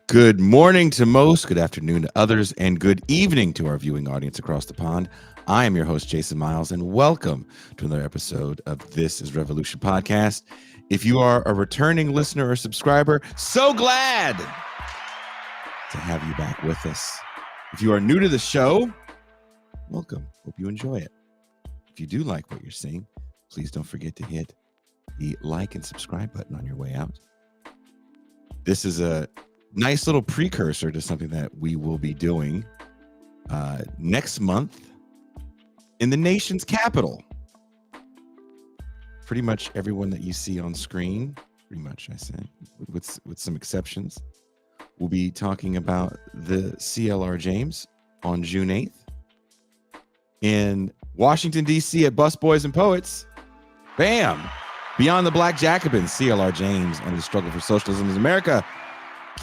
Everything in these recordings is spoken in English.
Good morning to most, good afternoon to others, and good evening to our viewing audience across the pond. I am your host, Jason Myles, and welcome to another episode of This is Revolution podcast. If you are a returning listener or subscriber, so glad to have you back with us. If you are new to the show, welcome. Hope you enjoy it. If you do like what you're seeing, please don't forget to hit the like and subscribe button on your way out. This is a nice little precursor to something that we will be doing next month in the nation's capital. Pretty much everyone that you see on screen, pretty much I say, with some exceptions, we'll be talking about the CLR James on June 8th in Washington, D.C. at Busboys and Poets. Bam! Beyond the Black Jacobins, CLR James and the Struggle for Socialism in America.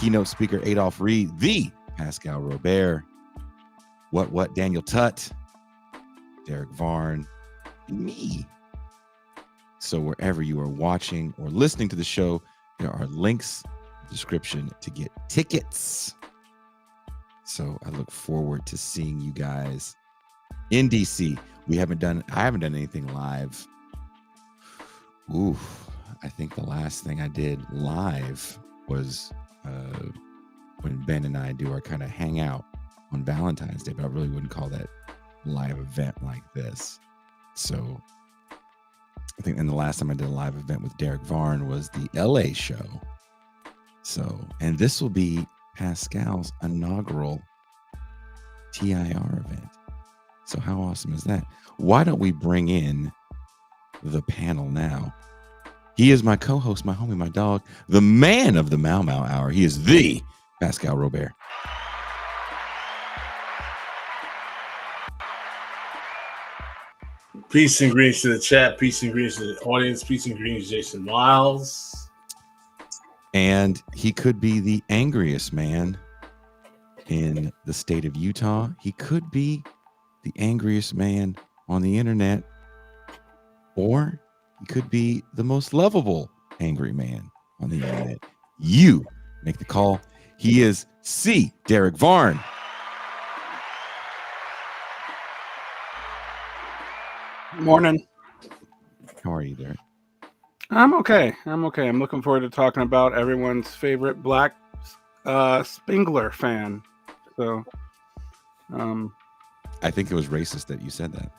Keynote speaker Adolph Reed, the Pascal Robert, what Daniel Tutt, Derek Varn, and me. So wherever you are watching or listening to the show, there are links in the description to get tickets. So I look forward to seeing you guys in DC. I haven't done anything live. I think the last thing I did live was when Ben and I do our kind of hangout on Valentine's Day, but I really wouldn't call that live event like this. So I think, and the last time I did a live event with Derek Varn was the LA show. So, and this will be Pascal's inaugural TIR event. So how awesome is that? Why don't we bring in the panel now? He is my co-host, my homie, my dog, the man of the Mau Mau Hour. He is the Pascal Robert. Peace and greetings to the chat. Peace and greetings to the audience. Peace and greetings, Jason Myles. And he could be the angriest man in the state of Utah. He could be the angriest man on the internet, or he could be the most lovable angry man on the internet. You make the call. He is C. Derek Varn. Morning. How are you, Derek? I'm okay. I'm looking forward to talking about everyone's favorite Black Spengler fan. So, I think it was racist that you said that.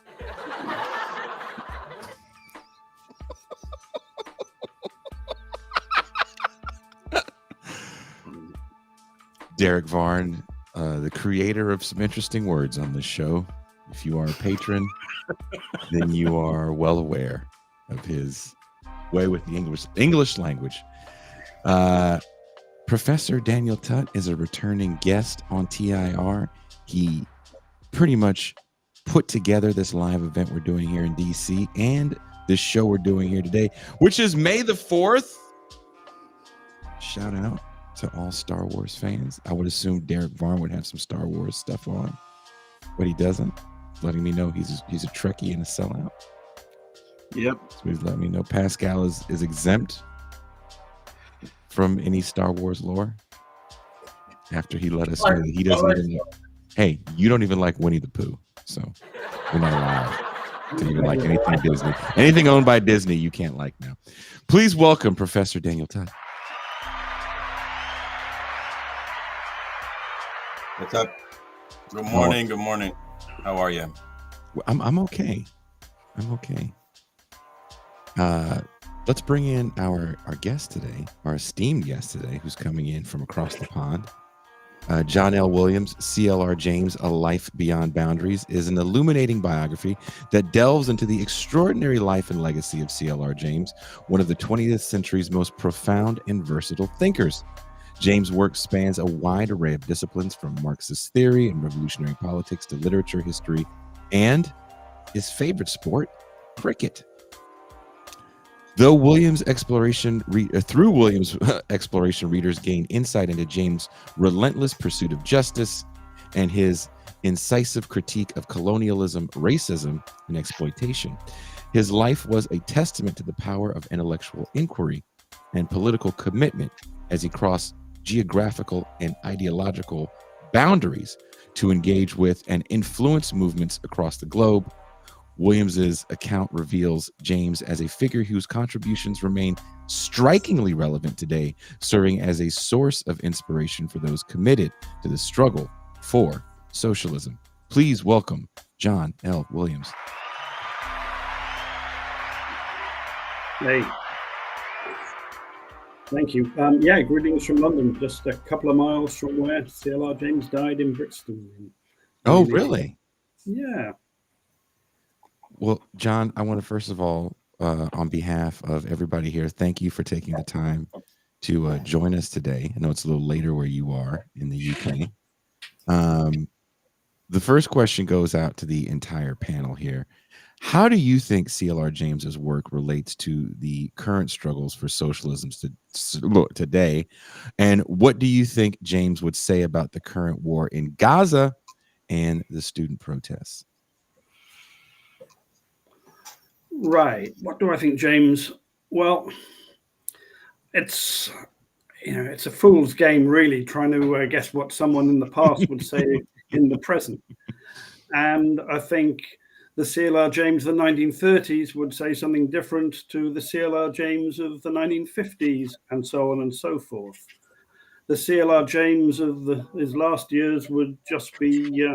Derek Varn, the creator of some interesting words on this show. If you are a patron, then you are well aware of his way with the English language. Professor Daniel Tutt is a returning guest on TIR. He pretty much put together this live event we're doing here in DC and this show we're doing here today, which is May the 4th. Shout out to all Star Wars fans. I would assume Derek Varn would have some Star Wars stuff on, but he doesn't. Letting me know he's a Trekkie and a sellout. Yep. So he's letting me know Pascal is exempt from any Star Wars lore after he let us know that he doesn't even know. Hey, you don't even like Winnie the Pooh, so you're not allowed to even like anything Disney. Anything owned by Disney, you can't like now. Please welcome Professor Daniel Tutt. What's up? Good morning. Good morning. How are you? I'm okay. I'm okay. Let's bring in our guest today, our esteemed guest today, who's coming in from across the pond. John L. Williams, CLR James, A Life Beyond Boundaries, is an illuminating biography that delves into the extraordinary life and legacy of CLR James, one of the 20th century's most profound and versatile thinkers. James' work spans a wide array of disciplines, from Marxist theory and revolutionary politics to literature, history, and his favorite sport, cricket. Through Williams' exploration, readers gain insight into James' relentless pursuit of justice and his incisive critique of colonialism, racism, and exploitation. His life was a testament to the power of intellectual inquiry and political commitment as he crossed geographical, and ideological boundaries to engage with and influence movements across the globe. Williams's account reveals James as a figure whose contributions remain strikingly relevant today, serving as a source of inspiration for those committed to the struggle for socialism. Please welcome John L. Williams. Hey, thank you. Yeah, greetings from London, just a couple of miles from where CLR James died in Brixton. Oh, really? Yeah. Well, John, I want to first of all, on behalf of everybody here, thank you for taking the time to join us today. I know it's a little later where you are in the UK. The first question goes out to the entire panel here. How do you think CLR James's work relates to the current struggles for socialism today? And what do you think James would say about the current war in Gaza and the student protests? Right. What do I think, James? Well, it's a fool's game, really, trying to guess what someone in the past would say in the present. And I think the CLR James of the 1930s would say something different to the CLR James of the 1950s, and so on and so forth. The CLR James of his last years would just be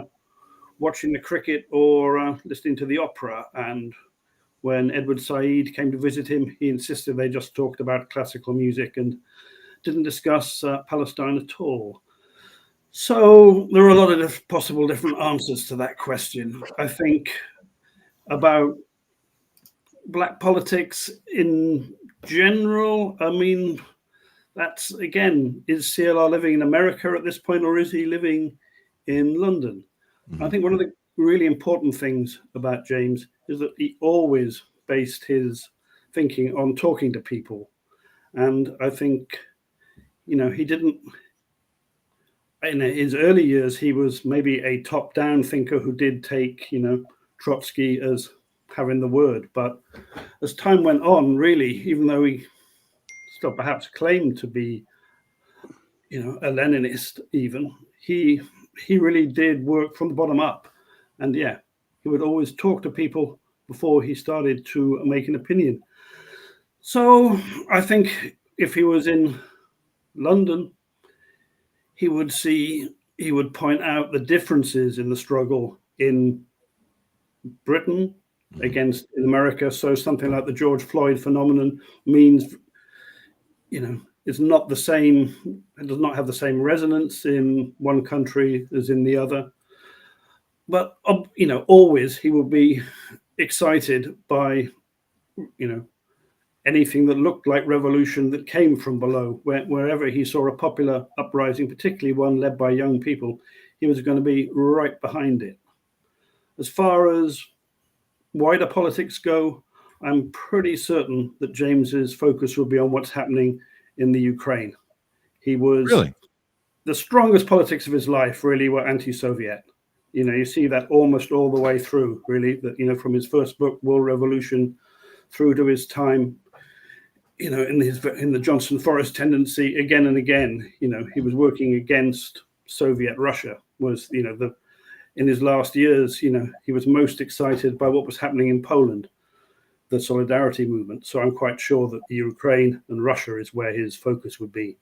watching the cricket or listening to the opera. And when Edward Said came to visit him, he insisted they just talked about classical music and didn't discuss Palestine at all. So there are a lot of possible different answers to that question. I think about black politics in general, I mean, that's, again, is CLR living in America at this point, or is he living in London? Mm-hmm. I think one of the really important things about James is that he always based his thinking on talking to people. And I think, he didn't, in his early years, he was maybe a top-down thinker who did take, Trotsky as having the word. But as time went on, really, even though he still perhaps claimed to be, a Leninist even, he really did work from the bottom up. And yeah, he would always talk to people before he started to make an opinion. So I think if he was in London, he would point out the differences in the struggle in Britain against in America. So something like the George Floyd phenomenon means, it's not the same. It does not have the same resonance in one country as in the other. But, always he will be excited by, anything that looked like revolution that came from below. Wherever he saw a popular uprising, particularly one led by young people, he was going to be right behind it. As far as wider politics go, I'm pretty certain that James's focus will be on what's happening in the Ukraine. He was really the strongest politics of his life really were anti-Soviet. You see that almost all the way through, really, that, from his first book, World Revolution, through to his time, in the Johnson Forest tendency again and again, he was working against Soviet Russia. Was, in his last years, he was most excited by what was happening in Poland, the Solidarity movement. So I'm quite sure that the Ukraine and Russia is where his focus would be.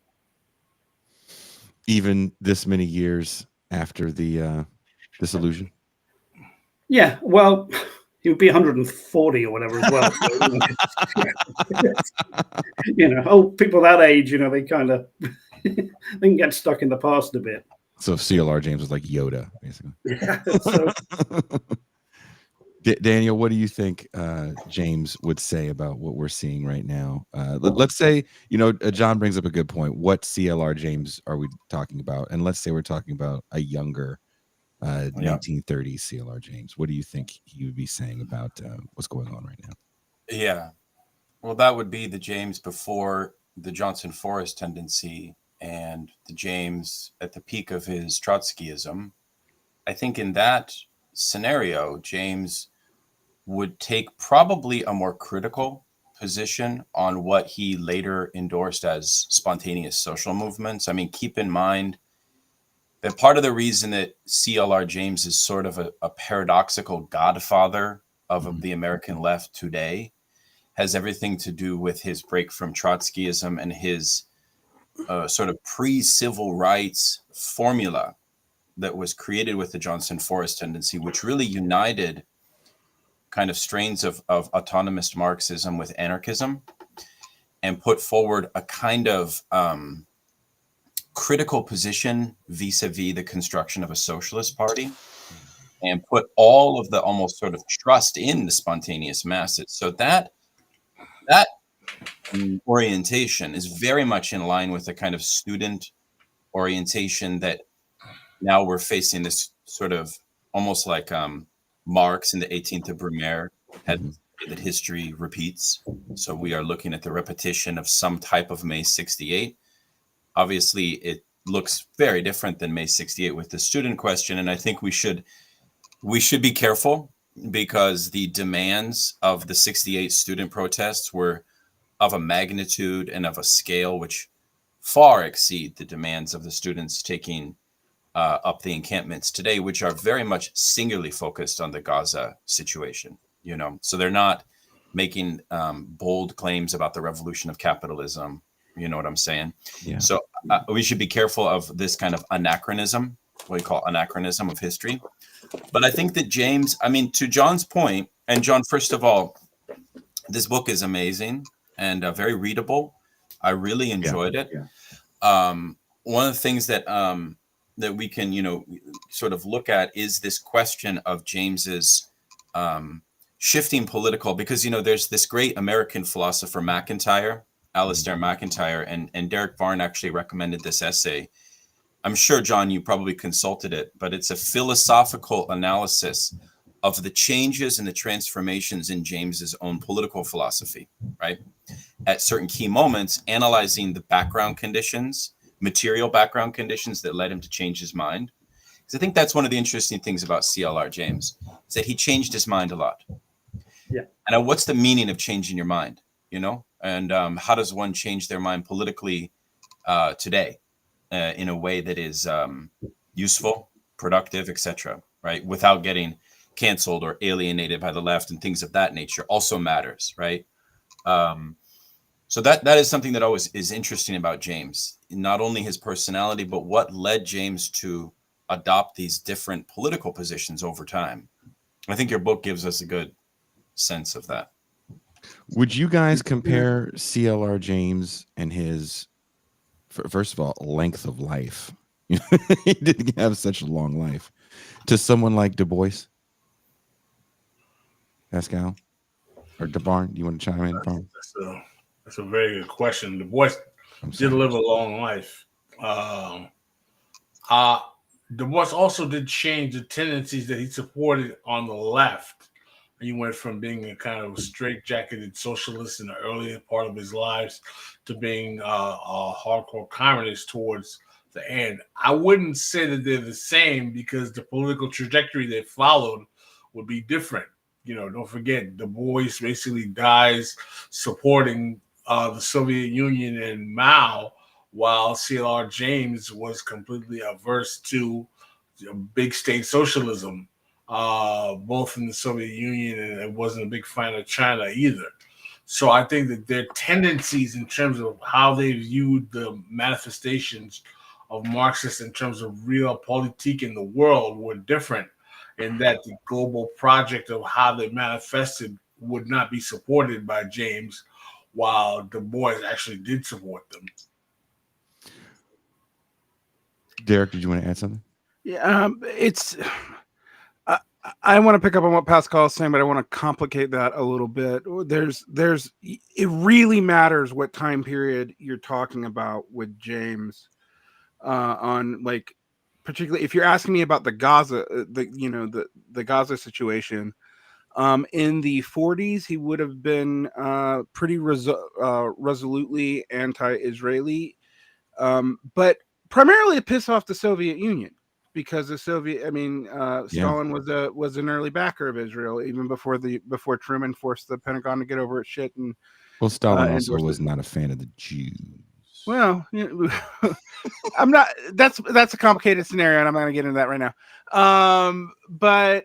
Even this many years after the dissolution? Yeah, well, he would be 140 or whatever as well. So, people that age, they kind of they can get stuck in the past a bit. So CLR James was like Yoda, basically. Yeah, so. Daniel, what do you think James would say about what we're seeing right now? Let's say, John brings up a good point. What CLR James are we talking about? And let's say we're talking about a younger 1930s CLR James. What do you think he would be saying about what's going on right now? Yeah. Well, that would be the James before the Johnson Forest tendency and the James at the peak of his Trotskyism. I think in that scenario, James would take probably a more critical position on what he later endorsed as spontaneous social movements. I mean, keep in mind that part of the reason that CLR James is sort of a paradoxical godfather of the American left today has everything to do with his break from Trotskyism and his sort of pre-civil rights formula that was created with the Johnson Forest tendency, which really united kind of strains of autonomous Marxism with anarchism and put forward a kind of critical position vis-a-vis the construction of a socialist party, and put all of the almost sort of trust in the spontaneous masses. So that orientation is very much in line with the kind of student orientation that now we're facing, this sort of almost like Marx in the 18th of Brumaire had that history repeats. So we are looking at the repetition of some type of May 68. Obviously, it looks very different than May 68 with the student question. And I think we should be careful, because the demands of the 68 student protests were of a magnitude and of a scale which far exceed the demands of the students taking up the encampments today, which are very much singularly focused on the Gaza situation. You know, so they're not making bold claims about the revolution of capitalism. You know what I'm saying? Yeah. So we should be careful of this kind of anachronism, what we call anachronism of history. But I think that James, I mean, to John's point, and John, first of all, this book is amazing and very readable. I really enjoyed it. One of the things that that we can, you know, sort of look at is this question of James's shifting political, because, you know, there's this great American philosopher McIntyre, Alistair McIntyre, and Derek Varn actually recommended this essay. I'm sure, John, you probably consulted it, but it's a philosophical analysis of the changes and the transformations in James's own political philosophy, right? At certain key moments, analyzing the background conditions, material background conditions that led him to change his mind. Because I think that's one of the interesting things about CLR James, is that he changed his mind a lot. Yeah. And what's the meaning of changing your mind, you know? And how does one change their mind politically today in a way that is useful, productive, etc., right? Without getting canceled or alienated by the left and things of that nature also matters, right? So that is something that always is interesting about James, not only his personality, but what led James to adopt these different political positions over time. I think your book gives us a good sense of that. Would you guys compare CLR James and his, first of all, length of life? He didn't have such a long life, to someone like Du Bois? Pascal or DeBarn, do you want to chime in? That's a very good question. Du Bois did live a long life. Du Bois also did change the tendencies that he supported on the left. He went from being a kind of straight-jacketed socialist in the earlier part of his lives to being a hardcore communist towards the end. I wouldn't say that they're the same, because the political trajectory they followed would be different. You know, don't forget, Du Bois basically dies supporting the Soviet Union and Mao, while CLR James was completely averse to big state socialism, both in the Soviet Union, and it wasn't a big fan of China either. So I think that their tendencies in terms of how they viewed the manifestations of Marxists in terms of realpolitik in the world were different, in that the global project of how they manifested would not be supported by James, while Du Bois actually did support them. Derek, did you want to add something? Yeah, I want to pick up on what Pascal is saying, but I want to complicate that a little bit. It really matters what time period you're talking about with James, on, like, particularly if you're asking me about the Gaza, the Gaza situation. In the 40s, he would have been pretty resolutely anti-Israeli, but primarily to piss off the Soviet Union, because Stalin was an early backer of Israel, even before Truman forced the Pentagon to get over its shit Well, Stalin also endorsed was it. not a fan of the Jews. Well, I'm not. That's a complicated scenario, and I'm not going to get into that right now. But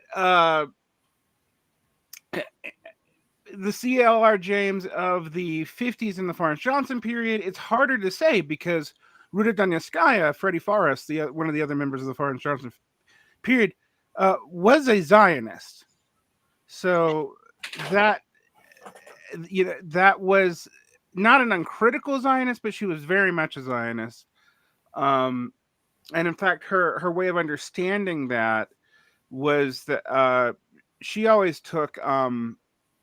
the CLR James of the 50s in the Florence Johnson period, it's harder to say because Ruta Donetskaya, Freddie Forrest, one of the other members of the Florence Johnson period, was a Zionist. So that that was not an uncritical Zionist, but she was very much a Zionist. And in fact, her way of understanding that was that she always took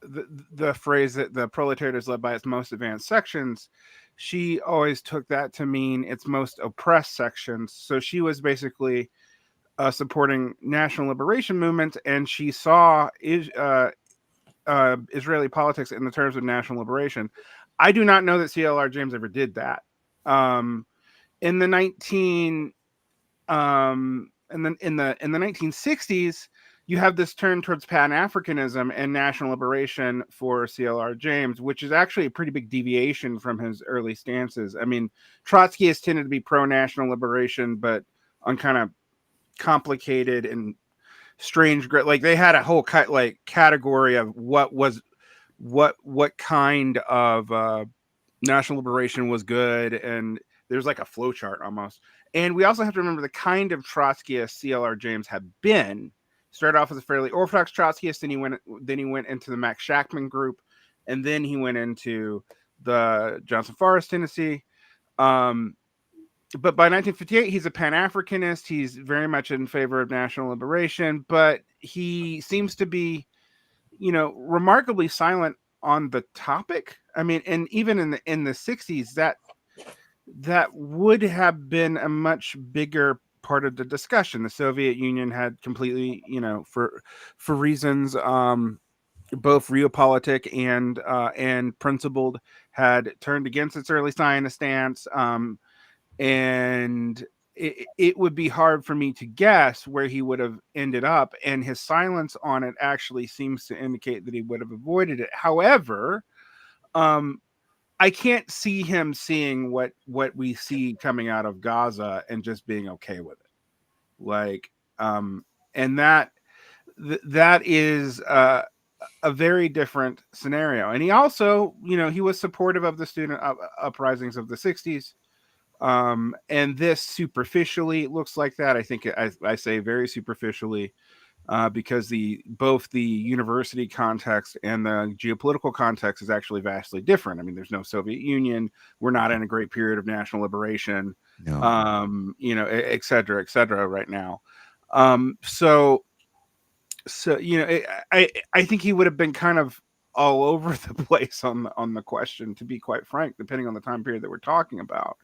the phrase that the proletariat is led by its most advanced sections. She always took that to mean its most oppressed sections. So she was basically supporting national liberation movements, and she saw Israeli politics in the terms of national liberation. I do not know that CLR James ever did that. In the 1960s, you have this turn towards Pan-Africanism and national liberation for CLR James, which is actually a pretty big deviation from his early stances. I mean, Trotskyists tended to be pro-national liberation, but on kind of complicated and strange, like they had a whole category of what kind of national liberation was good, and there's like a flow chart almost. And we also have to remember the kind of Trotskyist CLR James had been. Started off as a fairly orthodox Trotskyist, and then he went into the Max Shachtman group, and then he went into the Johnson Forest tendency. But by 1958, he's a Pan-Africanist. He's very much in favor of national liberation, but he seems to be, remarkably silent on the topic. I mean, and even in the 60s, that would have been a much bigger part of the discussion. The Soviet Union had completely, for reasons both realpolitik and principled, had turned against its early Zionist stance. And it would be hard for me to guess where he would have ended up. And his silence on it actually seems to indicate that he would have avoided it. However, I can't see him seeing what we see coming out of Gaza and just being okay with it. Like, and that is a very different scenario. And he also, he was supportive of the student uprisings of the 60s. And this superficially looks like that. I think I say very superficially, because both the university context and the geopolitical context is actually vastly different. I mean, there's no Soviet Union. We're not in a great period of national liberation, No. et cetera right now. So I think he would have been kind of all over the place on the question, to be quite frank, depending on the time period that we're talking about.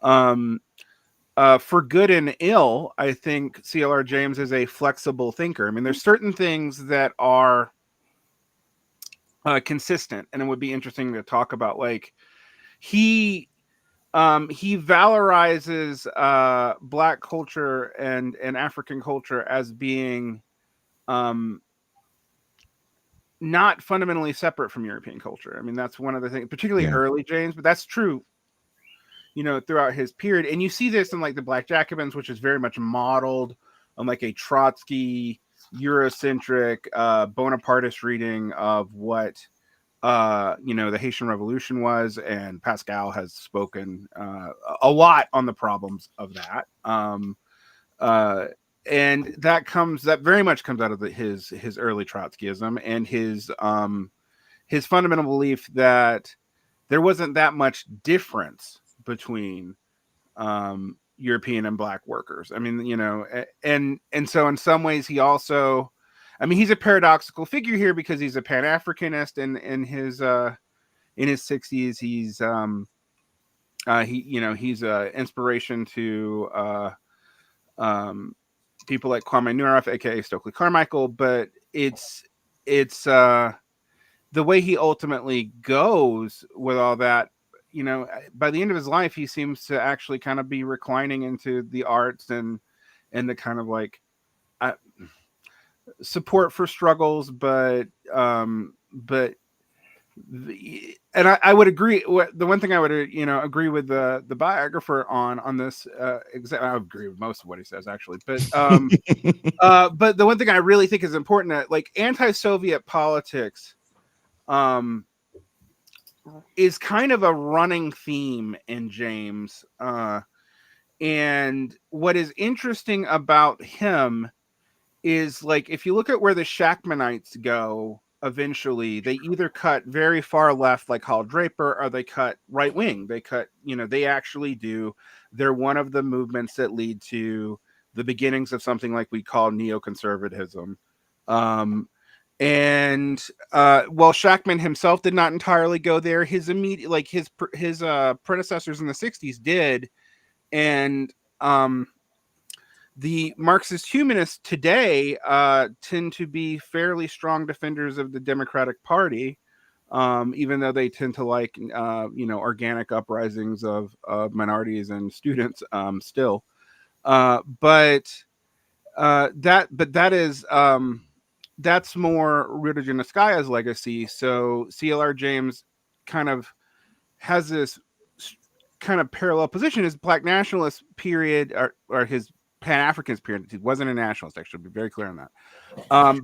For good and ill, I think CLR James is a flexible thinker. I mean, there's certain things that are consistent, and it would be interesting to talk about. Like he valorizes Black culture and African culture as being not fundamentally separate from European culture. I mean, that's one of the things, particularly early James, but that's true throughout his period. And you see this in like the Black Jacobins, which is very much modeled on like a Trotsky Eurocentric Bonapartist reading of what the Haitian Revolution was. And Pascal has spoken a lot on the problems of that. And that very much comes out of his early Trotskyism and his fundamental belief that there wasn't that much difference between European and Black workers. I mean, and so in some ways he also, I mean, he's a paradoxical figure here because he's a Pan-Africanist, and in his 60s, he's he's an inspiration to people like Kwame Nureyev, aka Stokely Carmichael, but it's the way he ultimately goes with all that. By the end of his life, he seems to actually kind of be reclining into the arts and the kind of like support for struggles, but and I would agree. The one thing I would agree with the biographer on this. I agree with most of what he says actually, but but the one thing I really think is important, like anti-Soviet politics, is kind of a running theme in James. And what is interesting about him is, like, if you look at where the Shachtmanites go, eventually they either cut very far left like Hal Draper, or they cut right wing. They cut, they actually do. They're one of the movements that lead to the beginnings of something like we call neoconservatism. And well, Shachtman himself did not entirely go there. His immediate, like his predecessors in the 60s did. And the Marxist humanists today tend to be fairly strong defenders of the Democratic Party, even though they tend to like, organic uprisings of minorities and students still. But that is that's more Rudojinskaya's legacy. So CLR James kind of has this kind of parallel position. His Black nationalist period, or his Pan-Africanist period. He wasn't a nationalist, actually, to be very clear on that.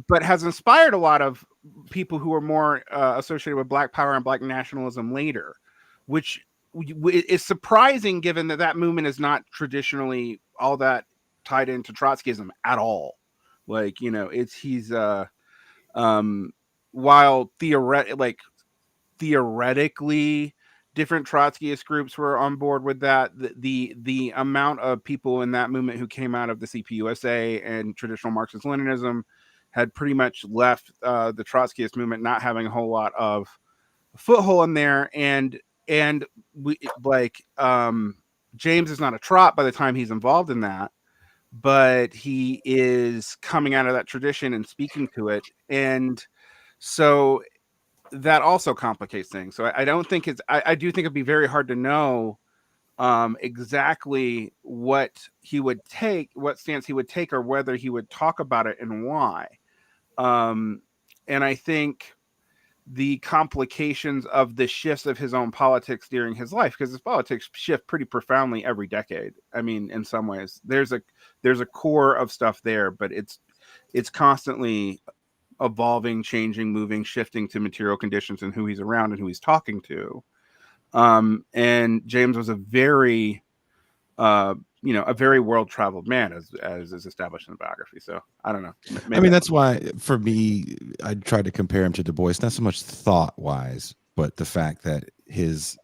But has inspired a lot of people who are more associated with Black power and Black nationalism later, which is surprising given that movement is not traditionally all that tied into Trotskyism at all. Like, he's while theoretically different Trotskyist groups were on board with that, the amount of people in that movement who came out of the CPUSA and traditional Marxist-Leninism had pretty much left the Trotskyist movement not having a whole lot of foothold in there. And we, like, James is not a Trot by the time he's involved in that, but he is coming out of that tradition and speaking to it. And so that also complicates things. So I don't think I do think it'd be very hard to know exactly what stance he would take, or whether he would talk about it and why. And I think the complications of the shifts of his own politics during his life, because his politics shift pretty profoundly every decade. I mean, in some ways, there's a core of stuff there, but it's constantly evolving, changing, moving, shifting to material conditions and who he's around and who he's talking to. And James was a very world-traveled man, as is established in the biography. So I don't know. I mean, that's why for me, I tried to compare him to Du Bois, not so much thought-wise, but the fact that his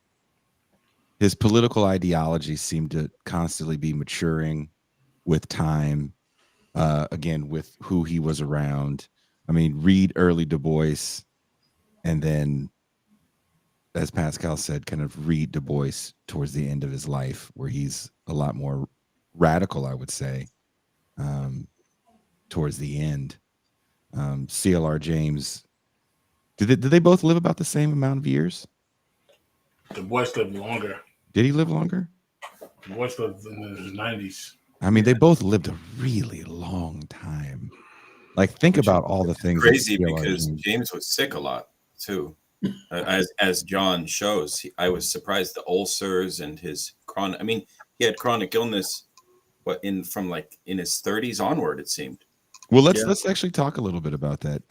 political ideology seemed to constantly be maturing with time, again, with who he was around. I mean, read early Du Bois, and then, as Pascal said, kind of read Du Bois towards the end of his life, where he's a lot more radical, I would say, towards the end. CLR James, did they both live about the same amount of years? Du Bois lived longer. Did he live longer? Du Bois lived in the 90s. I mean, they both lived a really long time. Like, think about all the things. Crazy, because James was sick a lot too. As John shows, I was surprised the ulcers and his chronic. I mean, he had chronic illness, from in his 30s onward, it seemed. Well, let's actually talk a little bit about that.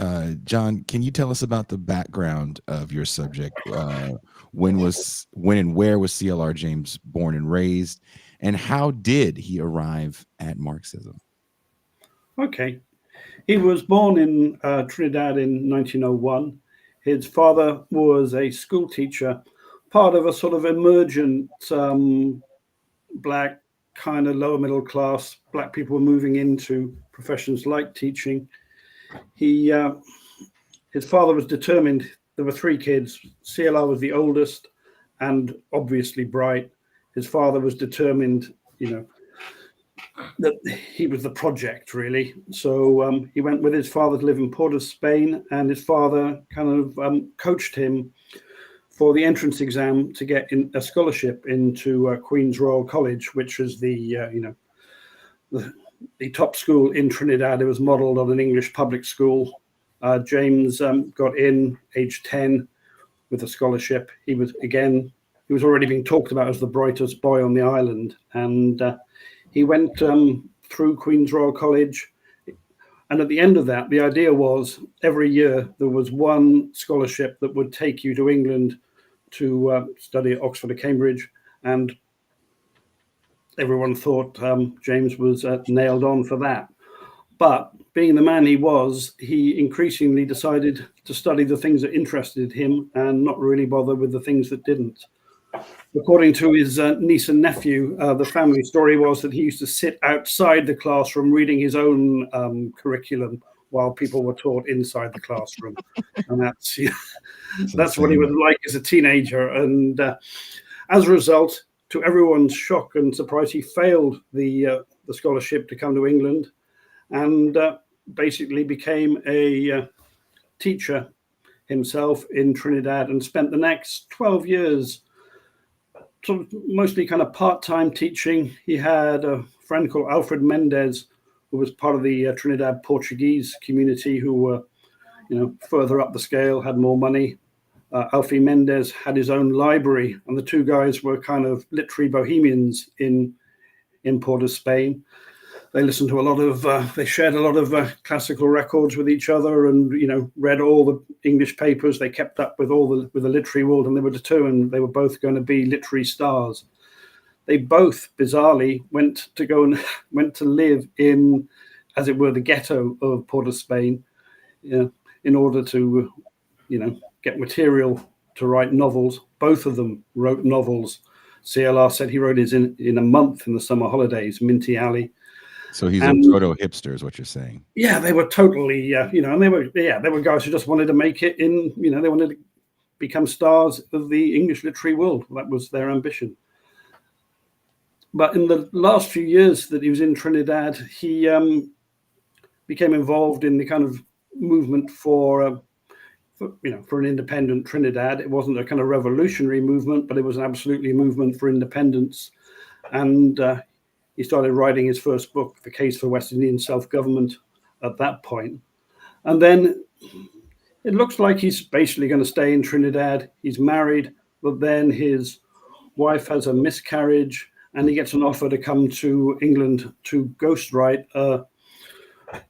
John, can you tell us about the background of your subject? When and where was CLR James born and raised, and how did he arrive at Marxism? Okay. He was born in Trinidad in 1901. His father was a school teacher, part of a sort of emergent Black, kind of lower middle class. Black people were moving into professions like teaching. His father was determined. There were 3 kids. CLR was the oldest and obviously bright. His father was determined, that he was the project, really. So he went with his father to live in Port of Spain, and his father kind of coached him for the entrance exam to get a scholarship into Queen's Royal College, which was the top school in Trinidad. It was modeled on an English public school. James got in age 10, with a scholarship. He was already being talked about as the brightest boy on the island, and he went through Queen's Royal College. And at the end of that, the idea was every year there was one scholarship that would take you to England to study at Oxford or Cambridge. And everyone thought James was nailed on for that. But being the man he was, he increasingly decided to study the things that interested him and not really bother with the things that didn't. According to his niece and nephew, the family story was that he used to sit outside the classroom reading his own curriculum while people were taught inside the classroom. And that's what he was like as a teenager. And as a result, to everyone's shock and surprise, he failed the scholarship to come to England and basically became a teacher himself in Trinidad and spent the next 12 years sort of mostly kind of part-time teaching. He had a friend called Alfred Mendez, who was part of the Trinidad Portuguese community, who were, further up the scale, had more money. Alfie Mendez had his own library, and the two guys were kind of literary bohemians in Port of Spain. They listened to a lot of, they shared a lot of classical records with each other, and read all the English papers. They kept up with with the literary world, and they were determined they were both going to be literary stars. They both bizarrely went to live in, as it were, the ghetto of Port of Spain, in order to, get material to write novels. Both of them wrote novels. CLR said he wrote his in a month in the summer holidays, Minty Alley. So he's a proto hipster, is what you're saying. Yeah, they were totally, and they were guys who just wanted to make it in, they wanted to become stars of the English literary world. That was their ambition. But in the last few years that he was in Trinidad, he became involved in the kind of movement for an independent Trinidad. It wasn't a kind of revolutionary movement, but it was absolutely a movement for independence. And he started writing his first book, The Case for West Indian Self-Government, at that point. And then it looks like he's basically going to stay in Trinidad. He's married, but then his wife has a miscarriage, and he gets an offer to come to England to ghostwrite a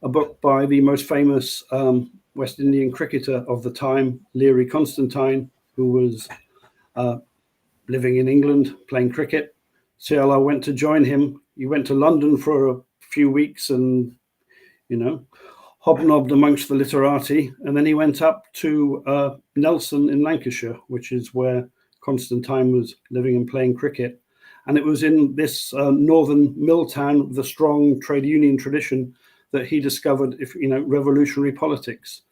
book by the most famous West Indian cricketer of the time, Leary Constantine, who was living in England playing cricket. CLR went to join him. He went to London for a few weeks and, hobnobbed amongst the literati. And then he went up to Nelson in Lancashire, which is where Constantine was living and playing cricket. And it was in this northern mill town with a strong trade union tradition that he discovered, revolutionary politics.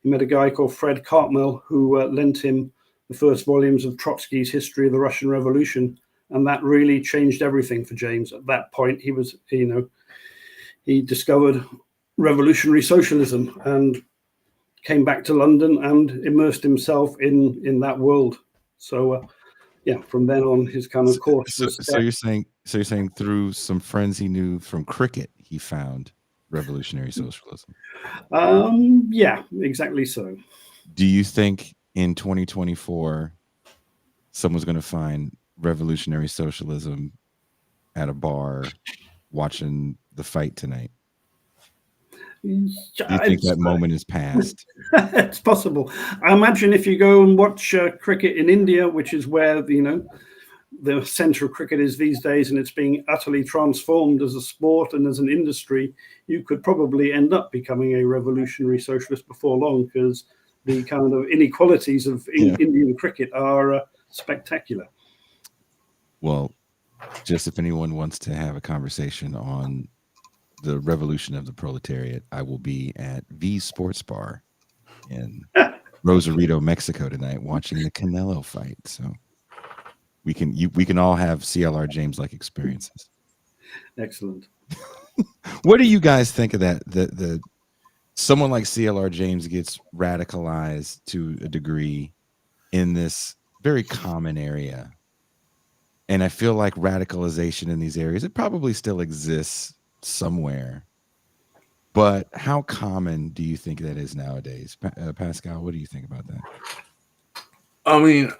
He met a guy called Fred Cartmel, who lent him the first volumes of Trotsky's History of the Russian Revolution. And that really changed everything for James. At that point, he was, he discovered revolutionary socialism and came back to London and immersed himself in that world. So, from then on, his kind of course. So you're saying through some friends he knew from cricket, he found revolutionary socialism. Yeah, exactly so. Do you think in 2024 someone's going to find revolutionary socialism at a bar watching the fight tonight? Do you think that moment is past? It's possible. I imagine if you go and watch cricket in India, which is where the center of cricket is these days, and it's being utterly transformed as a sport and as an industry, you could probably end up becoming a revolutionary socialist before long, because the kind of inequalities of Indian cricket are spectacular. Well, just if anyone wants to have a conversation on the revolution of the proletariat, I will be at V Sports Bar in Rosarito, Mexico tonight, watching the Canelo fight. So we can all have CLR James like experiences. Excellent. What do you guys think of that? The someone like CLR James gets radicalized to a degree in this very common area. And I feel like radicalization in these areas, it probably still exists somewhere. But how common do you think that is nowadays? Pascal, what do you think about that? I mean,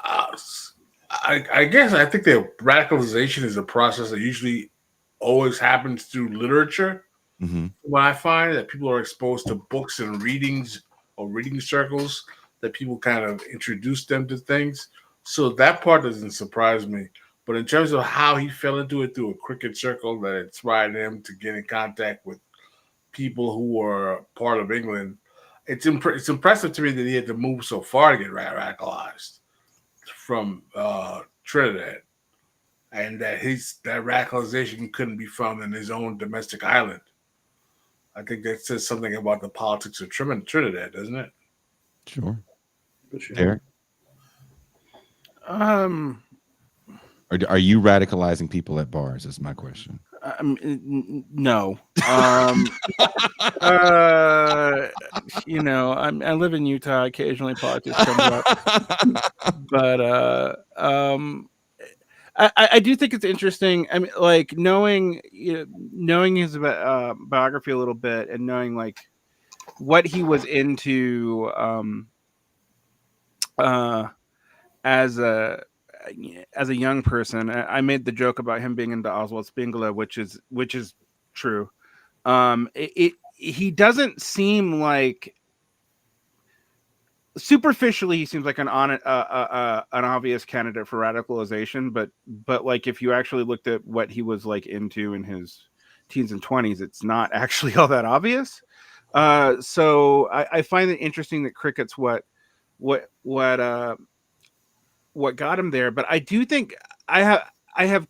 I guess I think that radicalization is a process that usually always happens through literature. Mm-hmm. What I find that people are exposed to books and readings or reading circles that people kind of introduce them to things. So that part doesn't surprise me. But in terms of how he fell into it through a cricket circle that inspired him to get in contact with people who were part of England, it's impressive to me that he had to move so far to get radicalized from Trinidad, and that that radicalization couldn't be found in his own domestic island. I think that says something about the politics of Trinidad, doesn't it? Sure. For sure. Derek, Um, are you radicalizing people at bars? Is my question. no. You know, I live in Utah. Occasionally, politics comes up, but I do think it's interesting. I mean, like knowing his biography a little bit and knowing like what he was into as a young person. I made the joke about him being into Oswald Spengler, which is true. He doesn't seem like, superficially he seems like an obvious candidate for radicalization, but like if you actually looked at what he was like into in his teens and 20s, it's not actually all that obvious. So I find it interesting that cricket's what got him there. But I do think I have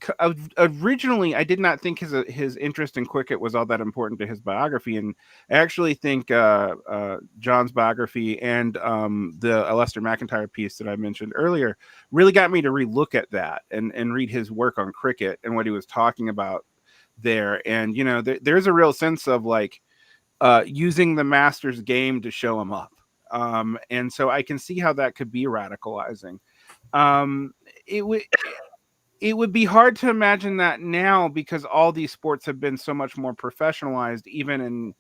originally I did not think his interest in cricket was all that important to his biography, and I actually think John's biography and the Lester McIntyre piece that I mentioned earlier really got me to relook at that and read his work on cricket and what he was talking about there. And you know, there's a real sense of like using the master's game to show him up, and so I can see how that could be radicalizing. It would be hard to imagine that now because all these sports have been so much more professionalized, even in,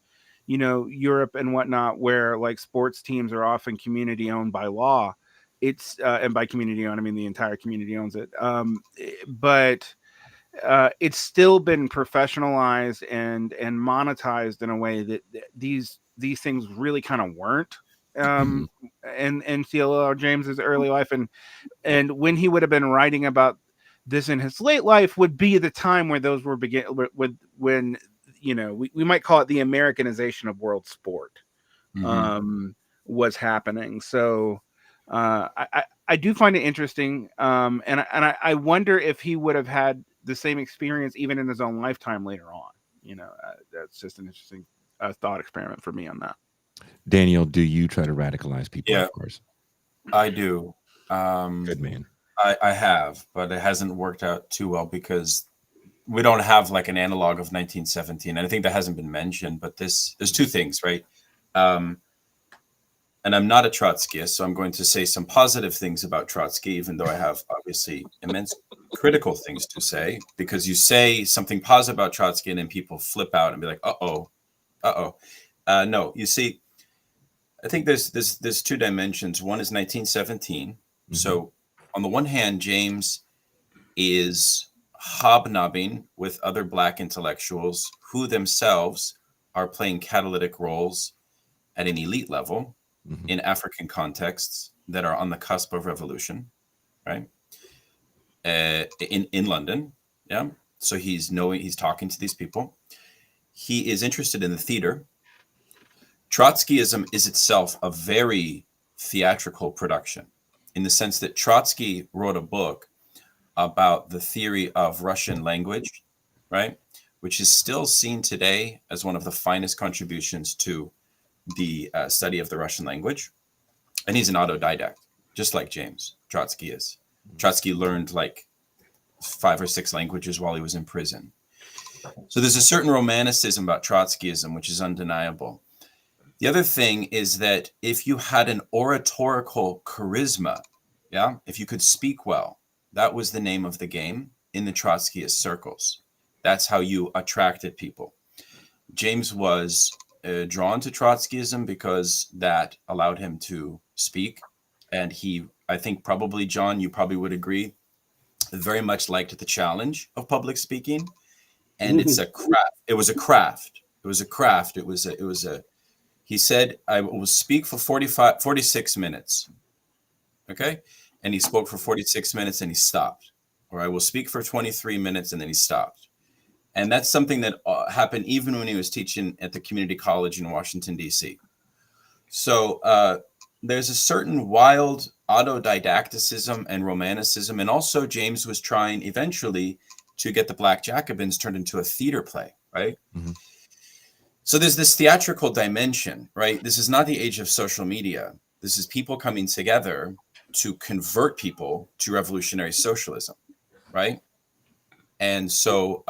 you know, Europe and whatnot, where like sports teams are often community owned by law. It's and by community owned, I mean the entire community owns it. But it's still been professionalized and monetized in a way that these things really kind of weren't. In CLR James's early life, and when he would have been writing about this in his late life would be the time where those were when you know we might call it the Americanization of world sport was happening. So I do find it interesting, and I wonder if he would have had the same experience even in his own lifetime later on. You know, that's just an interesting thought experiment for me on that. Daniel, do you try to radicalize people? Yeah, of course. I do. Good man. I have, but it hasn't worked out too well because we don't have like an analog of 1917. And I think that hasn't been mentioned, but there's two things, right? And I'm not a Trotskyist, so I'm going to say some positive things about Trotsky, even though I have obviously immense critical things to say, because you say something positive about Trotsky and then people flip out and be like, no, you see, I think there's two dimensions. One is 1917. Mm-hmm. So on the one hand, James is hobnobbing with other Black intellectuals who themselves are playing catalytic roles at an elite level in African contexts that are on the cusp of revolution, right? In London, yeah. So he's talking to these people. He is interested in the theater. Trotskyism is itself a very theatrical production, in the sense that Trotsky wrote a book about the theory of Russian language, right? Which is still seen today as one of the finest contributions to the study of the Russian language. And he's an autodidact, just like James. Trotsky is. Trotsky learned like 5 or 6 languages while he was in prison. So there's a certain romanticism about Trotskyism, which is undeniable. The other thing is that if you had an oratorical charisma, yeah, if you could speak well, that was the name of the game in the Trotskyist circles. That's how you attracted people. James was drawn to Trotskyism because that allowed him to speak, and he I think probably, John, you probably would agree, very much liked the challenge of public speaking. And it's a craft. It was a craft. It was a craft. It was a, he said, I will speak for 46 minutes. Okay. And he spoke for 46 minutes and he stopped. Or I will speak for 23 minutes and then he stopped. And that's something that happened even when he was teaching at the community college in Washington, D.C. So there's a certain wild autodidacticism and romanticism. And also James was trying eventually to get the Black Jacobins turned into a theater play, right? Mm-hmm. So there's this theatrical dimension, right? This is not the age of social media. This is people coming together to convert people to revolutionary socialism, right? And so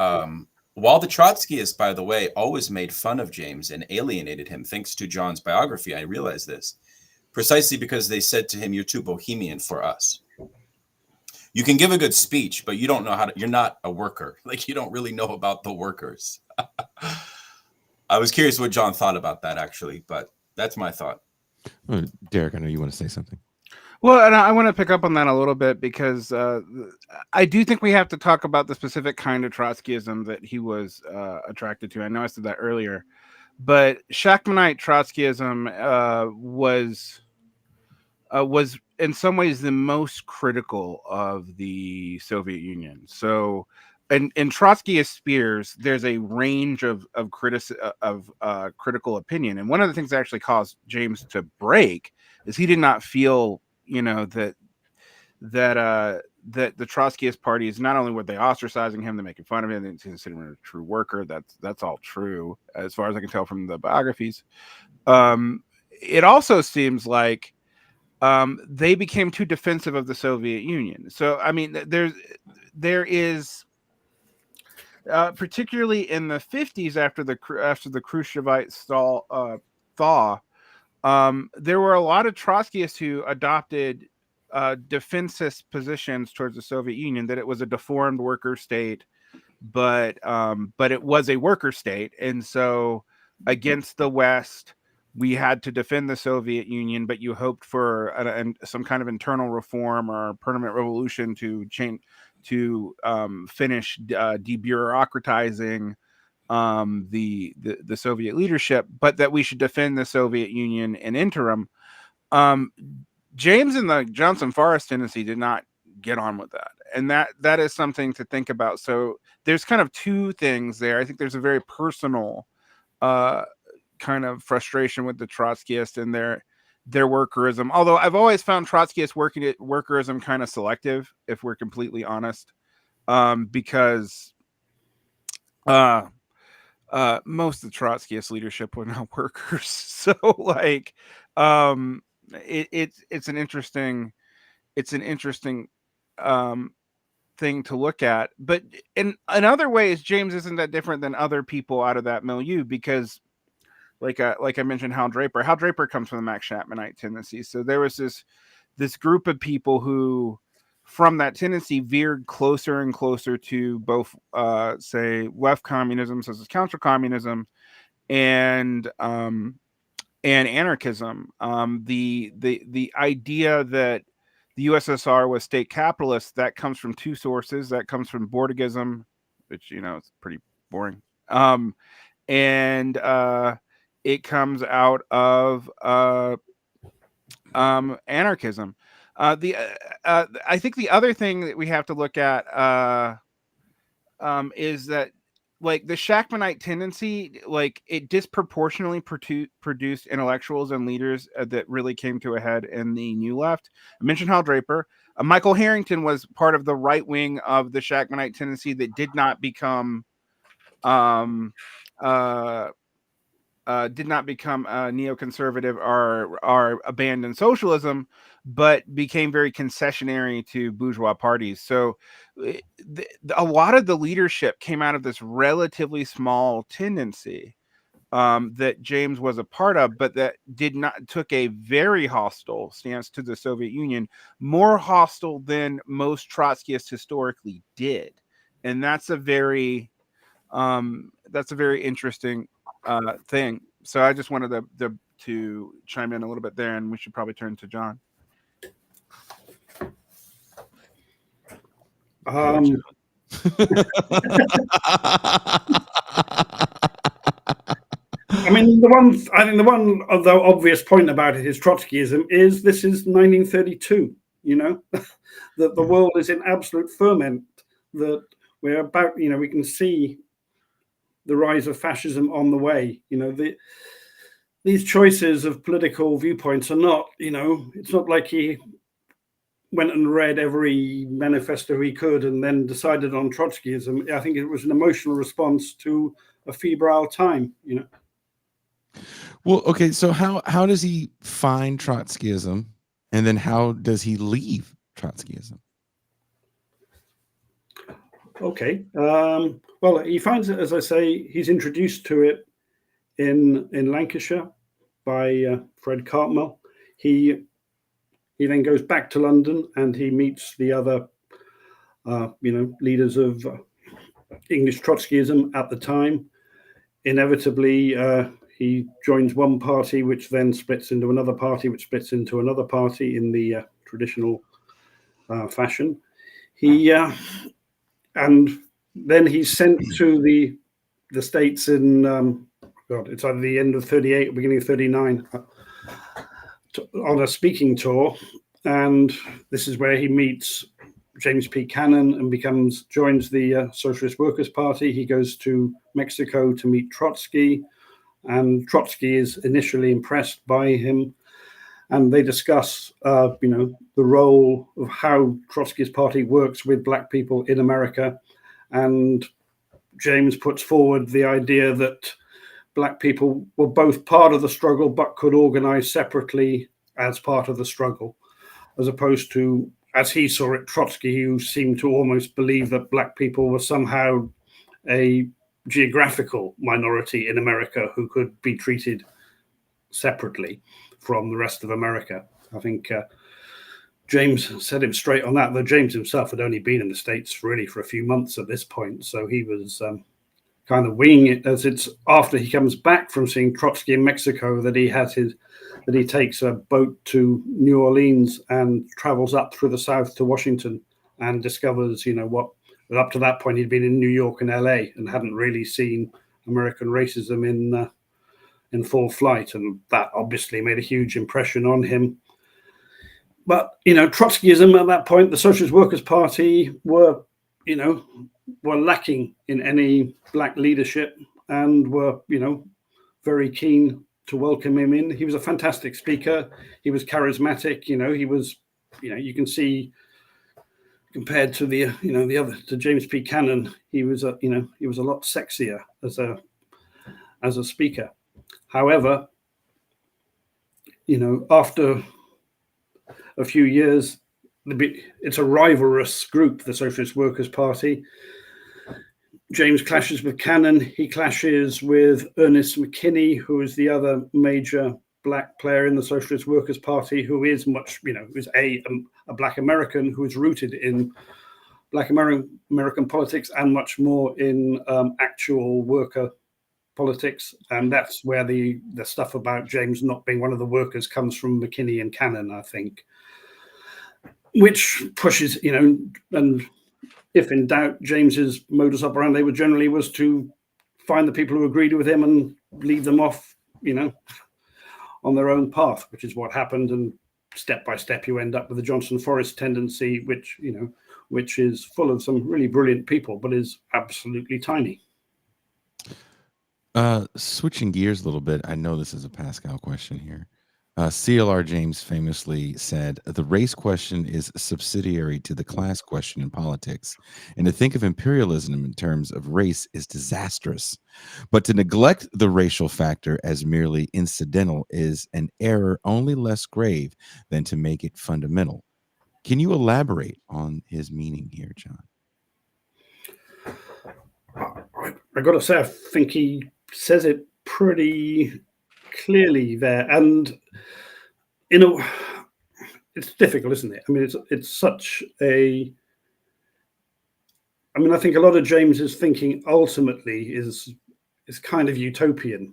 while the Trotskyists, by the way, always made fun of James and alienated him, thanks to John's biography, I realized this, precisely because they said to him, you're too bohemian for us. You can give a good speech, but you don't know how to, you're not a worker. Like, you don't really know about the workers. I was curious what John thought about that, actually, but that's my thought. Derek, I know you want to say something. Well, and I want to pick up on that a little bit because I do think we have to talk about the specific kind of Trotskyism that he was attracted to. I know I said that earlier, but Shachtmanite Trotskyism was in some ways the most critical of the Soviet Union. So in Trotskyist spheres, there's a range of critical opinion. And one of the things that actually caused James to break is he did not feel, that the Trotskyist party is not only were they ostracizing him, they're making fun of him, they consider him a true worker. That's all true, as far as I can tell from the biographies. It also seems like they became too defensive of the Soviet Union. So, I mean, there is, particularly in the 50s after the Khrushchevite thaw, there were a lot of Trotskyists who adopted defensist positions towards the Soviet Union, that it was a deformed worker state, but it was a worker state, and so against the West, we had to defend the Soviet Union, but you hoped for some kind of internal reform or permanent revolution to change, to finish debureaucratizing the Soviet leadership, but that we should defend the Soviet Union in interim. James and the Johnson Forest tendency did not get on with that, and that is something to think about. So there's kind of two things there. I think there's a very personal kind of frustration with the Trotskyists and their workerism. Although I've always found Trotskyist workerism kind of selective, if we're completely honest, because most of the Trotskyist leadership were not workers. So like, it's an interesting thing to look at. But in other ways, James isn't that different than other people out of that milieu, because like I mentioned, Hal Draper comes from the Max Shachtmanite tendency. So there was this group of people who, from that tendency, veered closer and closer to both, say, left communism, such as counter-communism, and anarchism. The idea that the USSR was state capitalist, that comes from two sources. That comes from Bordegism, which it's pretty boring, and it comes out of anarchism. I think the other thing that we have to look at is that, like, the Shachtmanite tendency, like, it disproportionately produced intellectuals and leaders that really came to a head in the New Left. I mentioned Hal Draper. Michael Harrington was part of the right wing of the Shachtmanite tendency that did not become neoconservative or abandon socialism, but became very concessionary to bourgeois parties. So a lot of the leadership came out of this relatively small tendency that James was a part of, but that took a very hostile stance to the Soviet Union, more hostile than most Trotskyists historically did. And that's a very interesting thing. So I just wanted to chime in a little bit there, and we should probably turn to John. Um, I mean, I think the one of the obvious point about it is Trotskyism is this is 1932, you know, that the world is in absolute ferment, that we're about, you know, we can see the rise of fascism on the way, you know, these choices of political viewpoints are not, you know, it's not like he went and read every manifesto he could and then decided on Trotskyism. I think it was an emotional response to a febrile time, you know. Well, okay, so how does he find Trotskyism, and then how does he leave Trotskyism? Okay. Well, he finds it, as I say, he's introduced to it in Lancashire by Fred Cartmel. He then goes back to London and he meets the other, you know, leaders of English Trotskyism at the time. Inevitably, he joins one party, which then splits into another party, which splits into another party in the traditional fashion. And then he's sent to the States in, God, it's either the end of 38 or beginning of 39, on a speaking tour. And this is where he meets James P. Cannon and joins the Socialist Workers' Party. He goes to Mexico to meet Trotsky, and Trotsky is initially impressed by him. And they discuss, you know, the role of how Trotsky's party works with Black people in America. And James puts forward the idea that Black people were both part of the struggle, but could organize separately as part of the struggle, as opposed to, as he saw it, Trotsky, who seemed to almost believe that Black people were somehow a geographical minority in America who could be treated separately from the rest of America. I think James set him straight on that, though James himself had only been in the States really for a few months at this point. So he was kind of winging it, as it's after he comes back from seeing Trotsky in Mexico that he takes a boat to New Orleans and travels up through the South to Washington and discovers, you know, what up to that point he'd been in New York and LA and hadn't really seen American racism in full flight, and that obviously made a huge impression on him. But, you know, Trotskyism at that point, the Socialist Workers' Party were lacking in any Black leadership and were, you know, very keen to welcome him in. He was a fantastic speaker. He was charismatic. You know, he was, you know, you can see compared to the other, to James P. Cannon, he was a lot sexier as a speaker. However, you know, after a few years, it's a rivalrous group, the Socialist Workers' Party. James clashes with Cannon. He clashes with Ernest McKinney, who is the other major Black player in the Socialist Workers' Party, who is much, you know, is a Black American who is rooted in Black American politics and much more in actual worker politics. And that's where the stuff about James not being one of the workers comes from McKinney and Cannon, I think, which pushes, you know, and if in doubt, James's modus operandi was to find the people who agreed with him and leave them off, you know, on their own path, which is what happened. And step by step, you end up with the Johnson Forrest tendency, which is full of some really brilliant people, but is absolutely tiny. Switching gears a little bit, I know this is a Pascal question here. CLR James famously said, the race question is subsidiary to the class question in politics. And to think of imperialism in terms of race is disastrous. But to neglect the racial factor as merely incidental is an error only less grave than to make it fundamental. Can you elaborate on his meaning here, John? I got to say, I think he says it pretty clearly there, and you know, it's difficult, isn't it? I mean, it's such a. I mean, I think a lot of James's thinking ultimately is kind of utopian,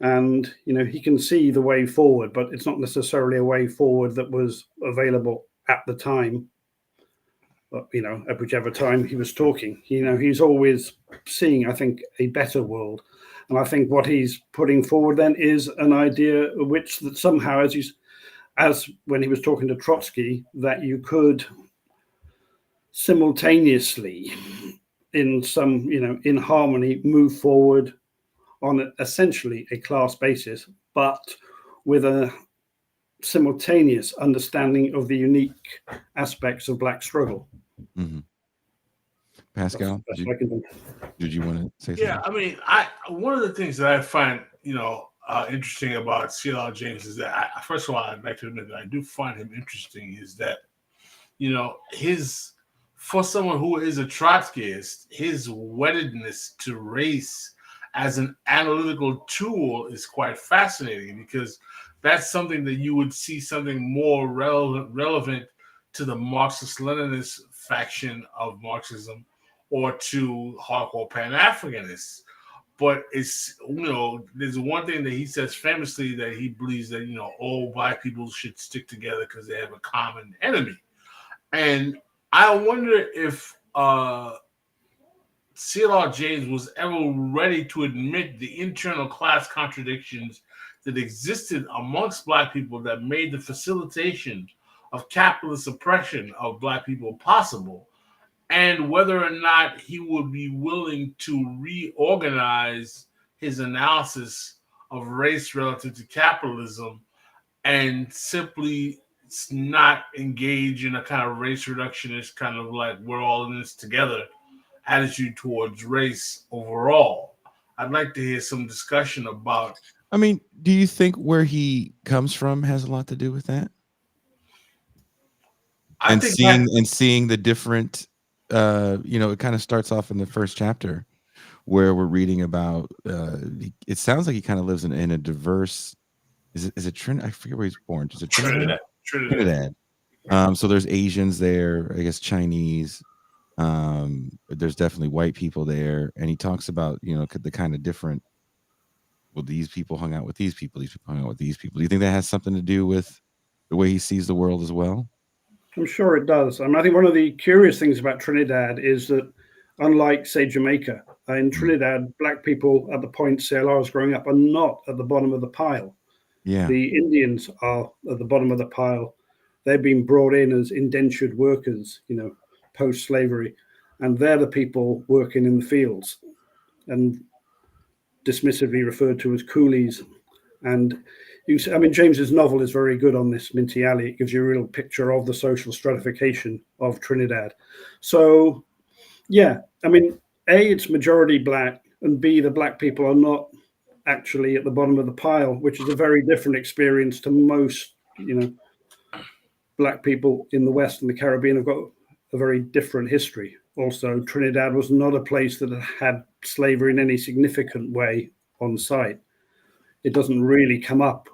and you know, he can see the way forward, but it's not necessarily a way forward that was available at the time. at whichever time he was talking. He's always seeing, I think, a better world. And I think what he's putting forward then is an idea which that somehow, as when he was talking to Trotsky, that you could simultaneously, in harmony, move forward on essentially a class basis, but with a simultaneous understanding of the unique aspects of Black struggle. Mm-hmm. Pascal, That's what I can do. did you want to say something? Yeah, I mean, one of the things that I find interesting about CLR James is that first of all, I'd like to admit that I do find him interesting. Is that for someone who is a Trotskyist, his weddedness to race as an analytical tool is quite fascinating, because that's something that you would see something more relevant to the Marxist-Leninist faction of Marxism or to hardcore Pan-Africanists. But it's, there's one thing that he says famously, that he believes that, all Black people should stick together because they have a common enemy. And I wonder if CLR James was ever ready to admit the internal class contradictions that existed amongst Black people that made the facilitation of capitalist oppression of Black people possible, and whether or not he would be willing to reorganize his analysis of race relative to capitalism and simply not engage in a kind of race reductionist, kind of like we're all in this together attitude towards race overall. I'd like to hear some discussion about. I mean, do you think where he comes from has a lot to do with that? Seeing the different, it kind of starts off in the first chapter where we're reading about. It sounds like he kind of lives in a diverse. Is it Trinidad? I forget where he's born. Is it Trinidad? Trinidad. So there's Asians there, I guess Chinese. There's definitely white people there, and he talks about the kind of different. Well, these people hung out with these people. These people hung out with these people. Do you think that has something to do with the way he sees the world as well? I'm sure it does. I think one of the curious things about Trinidad is that, unlike, say, Jamaica, in Trinidad, Black people at the point CLR was growing up are not at the bottom of the pile. Yeah. The Indians are at the bottom of the pile. They've been brought in as indentured workers, post-slavery, and they're the people working in the fields and dismissively referred to as coolies. And James's novel is very good on this, Minty Alley. It gives you a real picture of the social stratification of Trinidad. So, yeah, A, it's majority Black, and B, the Black people are not actually at the bottom of the pile, which is a very different experience to most, Black people in the West and the Caribbean have got a very different history. Also, Trinidad was not a place that had slavery in any significant way on site. It doesn't really come up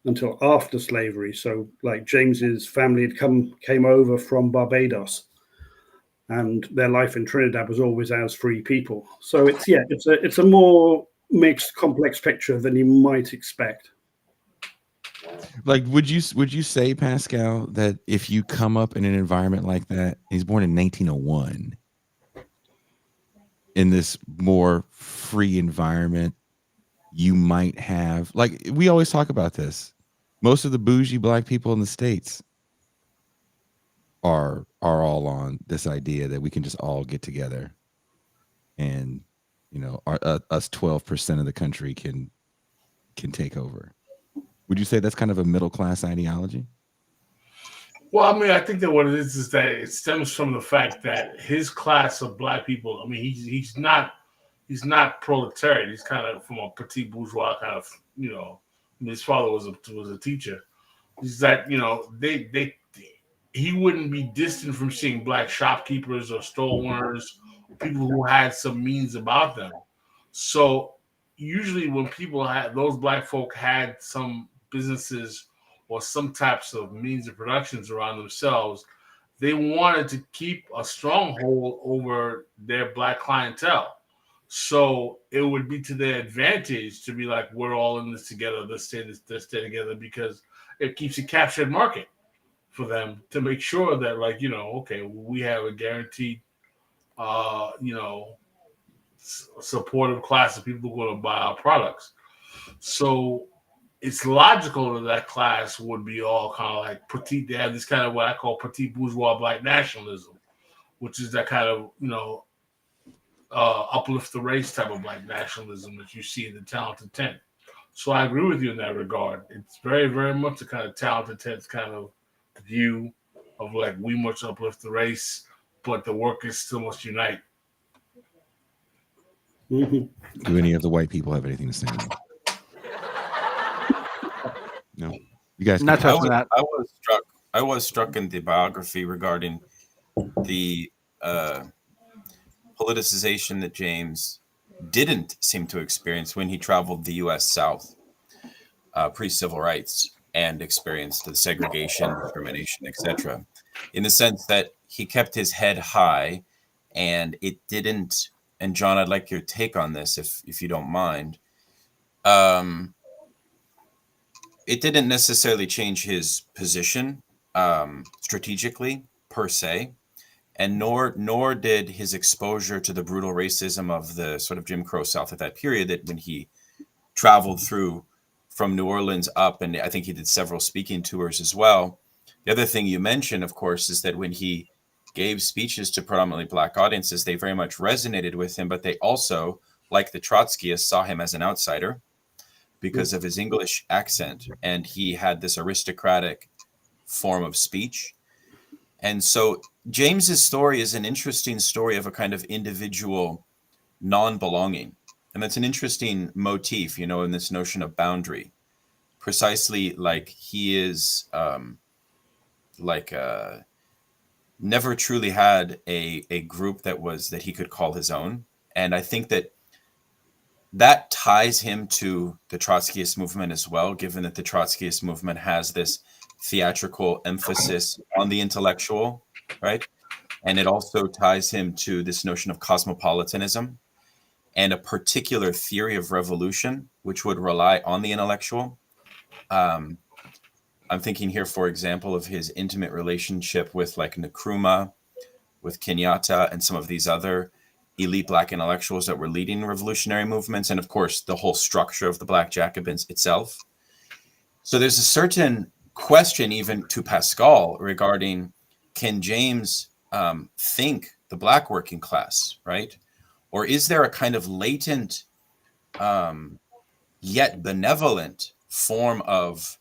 until after slavery. So, like, James's family had came over from Barbados, and their life in Trinidad was always as free people. So it's a more mixed, complex picture than you might expect. Like, would you say, Pascal, that if you come up in an environment like that, he's born in 1901, in this more free environment, you might have, like, we always talk about this, most of the bougie Black people in the States are all on this idea that we can just all get together and us 12% of the country can take over. Would you say that's kind of a middle class ideology? Well, I think that what it is that it stems from the fact that his class of Black people, he's not proletariat. He's kind of from a petit bourgeois kind of, his father was a teacher. Is that, he wouldn't be distant from seeing Black shopkeepers or store owners, people who had some means about them. So usually when those Black folk had some businesses or some types of means of productions around themselves, they wanted to keep a stronghold over their Black clientele. So it would be to their advantage to be like, we're all in this together. Let's stay together, because it keeps a captured market for them to make sure that, like, okay, we have a guaranteed, supportive class of people who are going to buy our products. So it's logical that class would be all kind of like petite. They have this kind of what I call petite bourgeois black nationalism, which is that kind of, uplift the race type of black nationalism that you see in the Talented 10. So I agree with you in that regard. It's very, very much a kind of Talented 10 kind of view of like we must uplift the race, but the workers still must unite. Mm-hmm. Do any of the white people have anything to say? No, you guys. Not touching that. I was struck in the biography regarding the politicization that James didn't seem to experience when he traveled the U.S. South pre-civil rights and experienced the segregation, discrimination, etc. In the sense that he kept his head high, and it didn't. And John, I'd like your take on this, if you don't mind. It didn't necessarily change his position strategically per se, and nor did his exposure to the brutal racism of the sort of Jim Crow South at that period, that when he traveled through from New Orleans up, and I think he did several speaking tours as well. The other thing you mentioned, of course, is that when he gave speeches to predominantly black audiences, they very much resonated with him, but they also, like the Trotskyists, saw him as an outsider because of his English accent, and he had this aristocratic form of speech. And so James's story is an interesting story of a kind of individual non-belonging. And that's an interesting motif, in this notion of boundary. Precisely like he is never truly had a group that he could call his own. And I think that ties him to the Trotskyist movement as well, given that the Trotskyist movement has this theatrical emphasis on the intellectual, right? And it also ties him to this notion of cosmopolitanism and a particular theory of revolution, which would rely on the intellectual. I'm thinking here, for example, of his intimate relationship with like Nkrumah, with Kenyatta, and some of these other elite black intellectuals that were leading revolutionary movements, and of course, the whole structure of the Black Jacobins itself. So there's a certain question even to Pascal regarding, can James think the black working class, right? Or is there a kind of latent, yet benevolent form of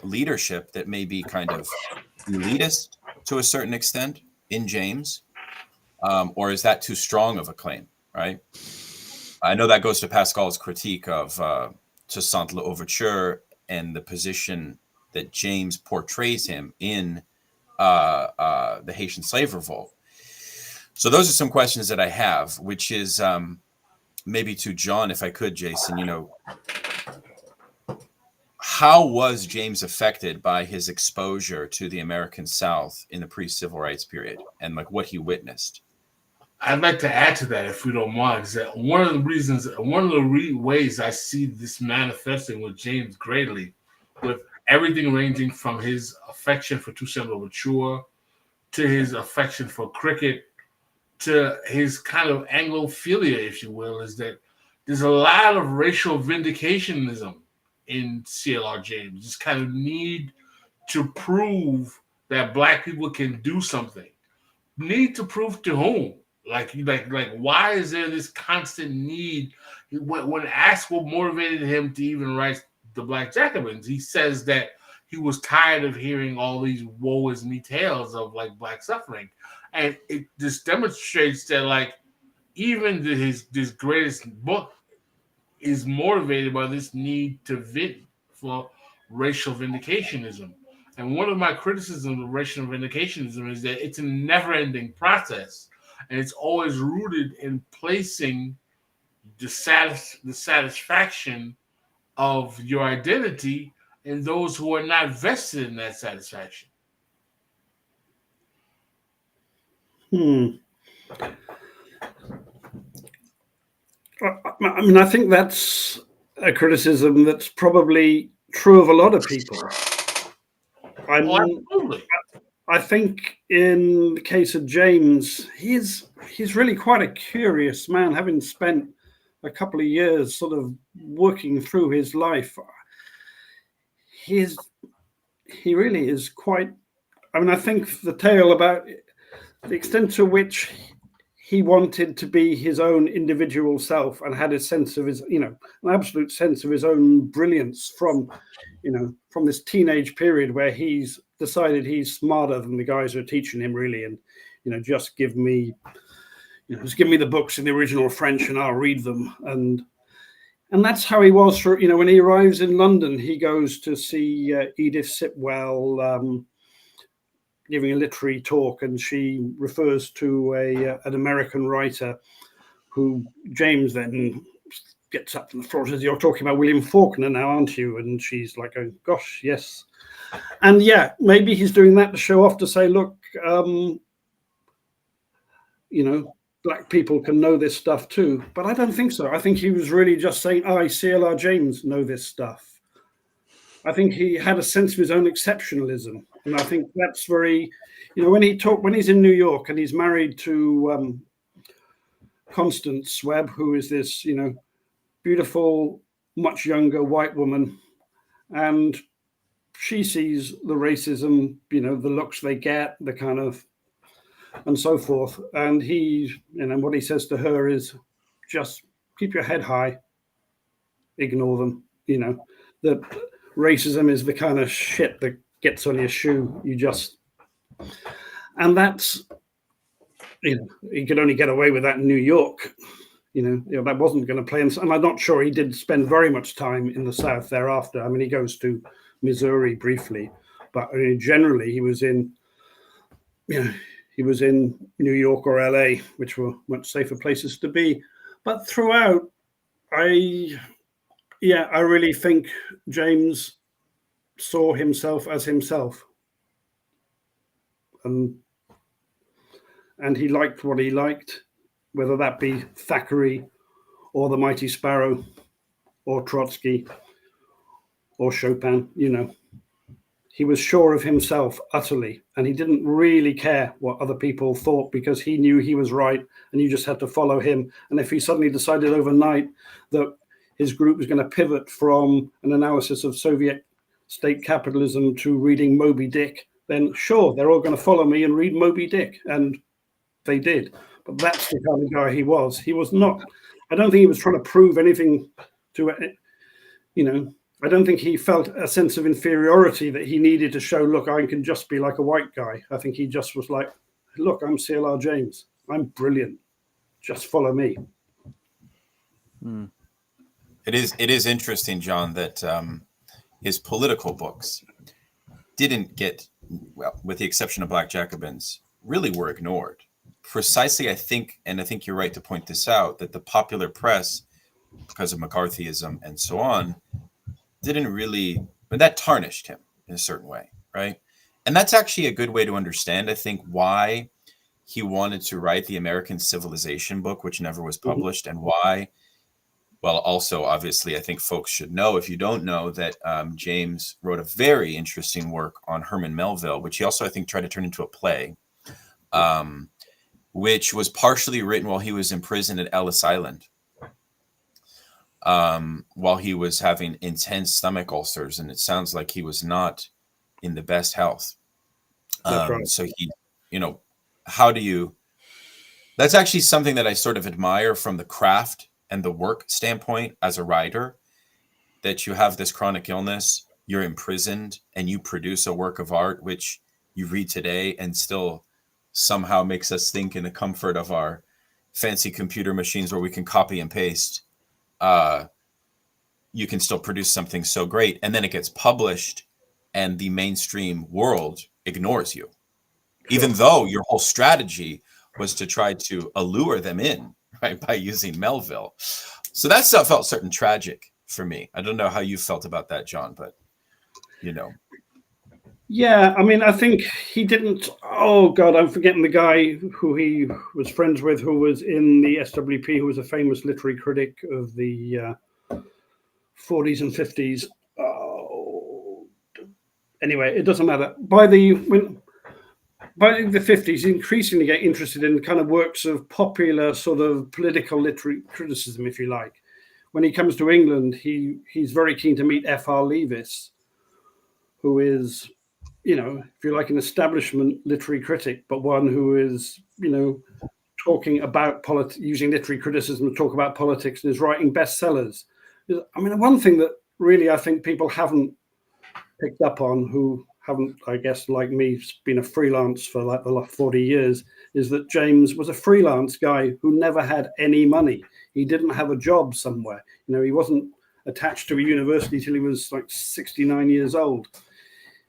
leadership that may be kind of elitist to a certain extent in James? Or is that too strong of a claim, right? I know that goes to Pascal's critique of Toussaint L'Ouverture and the position that James portrays him in the Haitian slave revolt. So those are some questions that I have, which is maybe to John, if I could, Jason, how was James affected by his exposure to the American South in the pre-civil rights period, and like what he witnessed? I'd like to add to that, if we don't mind, is that one of the ways I see this manifesting with James greatly, with everything ranging from his affection for Toussaint Louverture to his affection for cricket to his kind of Anglophilia, if you will, is that there's a lot of racial vindicationism in CLR James. This kind of need to prove that black people can do something. Need to prove to whom? Like, why is there this constant need? When asked what motivated him to even write the Black Jacobins, he says that he was tired of hearing all these woe is me tales of like black suffering. And it just demonstrates that like even this greatest book is motivated by this need to for racial vindicationism. And one of my criticisms of racial vindicationism is that it's a never-ending process, and it's always rooted in placing the satisfaction of your identity in those who are not vested in that satisfaction. I mean, I think that's a criticism that's probably true of a lot of people. Absolutely. I think in the case of James, he's really quite a curious man, having spent a couple of years sort of working through his life. He really is quite. I mean, I think the tale about the extent to which he wanted to be his own individual self and had a sense of his, an absolute sense of his own brilliance from this teenage period where he's decided he's smarter than the guys who are teaching him, really, and just give me the books in the original French and I'll read them. And that's how he was for, when he arrives in London, he goes to see Edith Sitwell giving a literary talk, and she refers to an American writer who James then gets up from the floor and says, "You're talking about William Faulkner now, aren't you?" And she's like, "Oh gosh, yes." And yeah, maybe he's doing that to show off, to say, look, black people can know this stuff too. But I don't think so. I think he was really just saying, I, CLR James, know this stuff. I think he had a sense of his own exceptionalism. And I think that's very, when he's in New York and he's married to Constance Webb, who is this, beautiful, much younger white woman. And she sees the racism, the looks they get, the kind of, and so forth. And what he says to her is, just keep your head high, ignore them. That racism is the kind of shit that gets on your shoe. And that's, he could only get away with that in New York. That wasn't going to play. And I'm not sure he did spend very much time in the South thereafter. I mean, he goes to Missouri briefly, but generally he was in New York or LA, which were much safer places to be. But throughout, I really think James saw himself as himself, and he liked what he liked, whether that be Thackeray or The Mighty Sparrow or Trotsky or Chopin. He was sure of himself utterly, and he didn't really care what other people thought, because he knew he was right and you just had to follow him. And if he suddenly decided overnight that his group was going to pivot from an analysis of Soviet state capitalism to reading Moby Dick, then sure, they're all going to follow me and read Moby Dick. And they did. But that's the kind of guy he was. He was not, I don't think he was trying to prove anything to it, I don't think he felt a sense of inferiority that he needed to show, look, I can just be like a white guy. I think he just was like, look, I'm CLR James. I'm brilliant. Just follow me. It is interesting, John, that his political books didn't get, well, with the exception of Black Jacobins, really were ignored. Precisely, I think you're right to point this out, that the popular press, because of McCarthyism and so on, didn't really, but that tarnished him in a certain way, right? And that's actually a good way to understand, I think, why he wanted to write the American Civilization book, which never was published, and why, well, also, obviously, I think folks should know, if you don't know, that James wrote a very interesting work on Herman Melville, which he also, I think, tried to turn into a play, which was partially written while he was in prison at Ellis Island. While he was having intense stomach ulcers, and it sounds like he was not in the best health. That's right. So he, that's actually something that I sort of admire from the craft and the work standpoint as a writer, that you have this chronic illness, you're imprisoned, and you produce a work of art, which you read today and still somehow makes us think in the comfort of our fancy computer machines where we can copy and paste. You can still produce something so great, and then it gets published and the mainstream world ignores you, even though your whole strategy was to try to allure them in, right, by using Melville. So that stuff felt certain tragic for me. I don't know how you felt about that, John, but Yeah, I mean, I think he didn't. Oh God, I'm forgetting the guy who he was friends with, who was in the SWP, who was a famous literary critic of the 40s and 50s. Oh, anyway, it doesn't matter. By by the 50s, increasingly get interested in kind of works of popular sort of political literary criticism, if you like. When he comes to England, he's very keen to meet F.R. Leavis, who is, if you like, an establishment literary critic, but one who is, talking about using literary criticism to talk about politics and is writing bestsellers. I mean, one thing that really I think people haven't picked up on, who haven't, I guess, like me, been a freelance for like the last 40 years, is that James was a freelance guy who never had any money. He didn't have a job somewhere. He wasn't attached to a university till he was like 69 years old.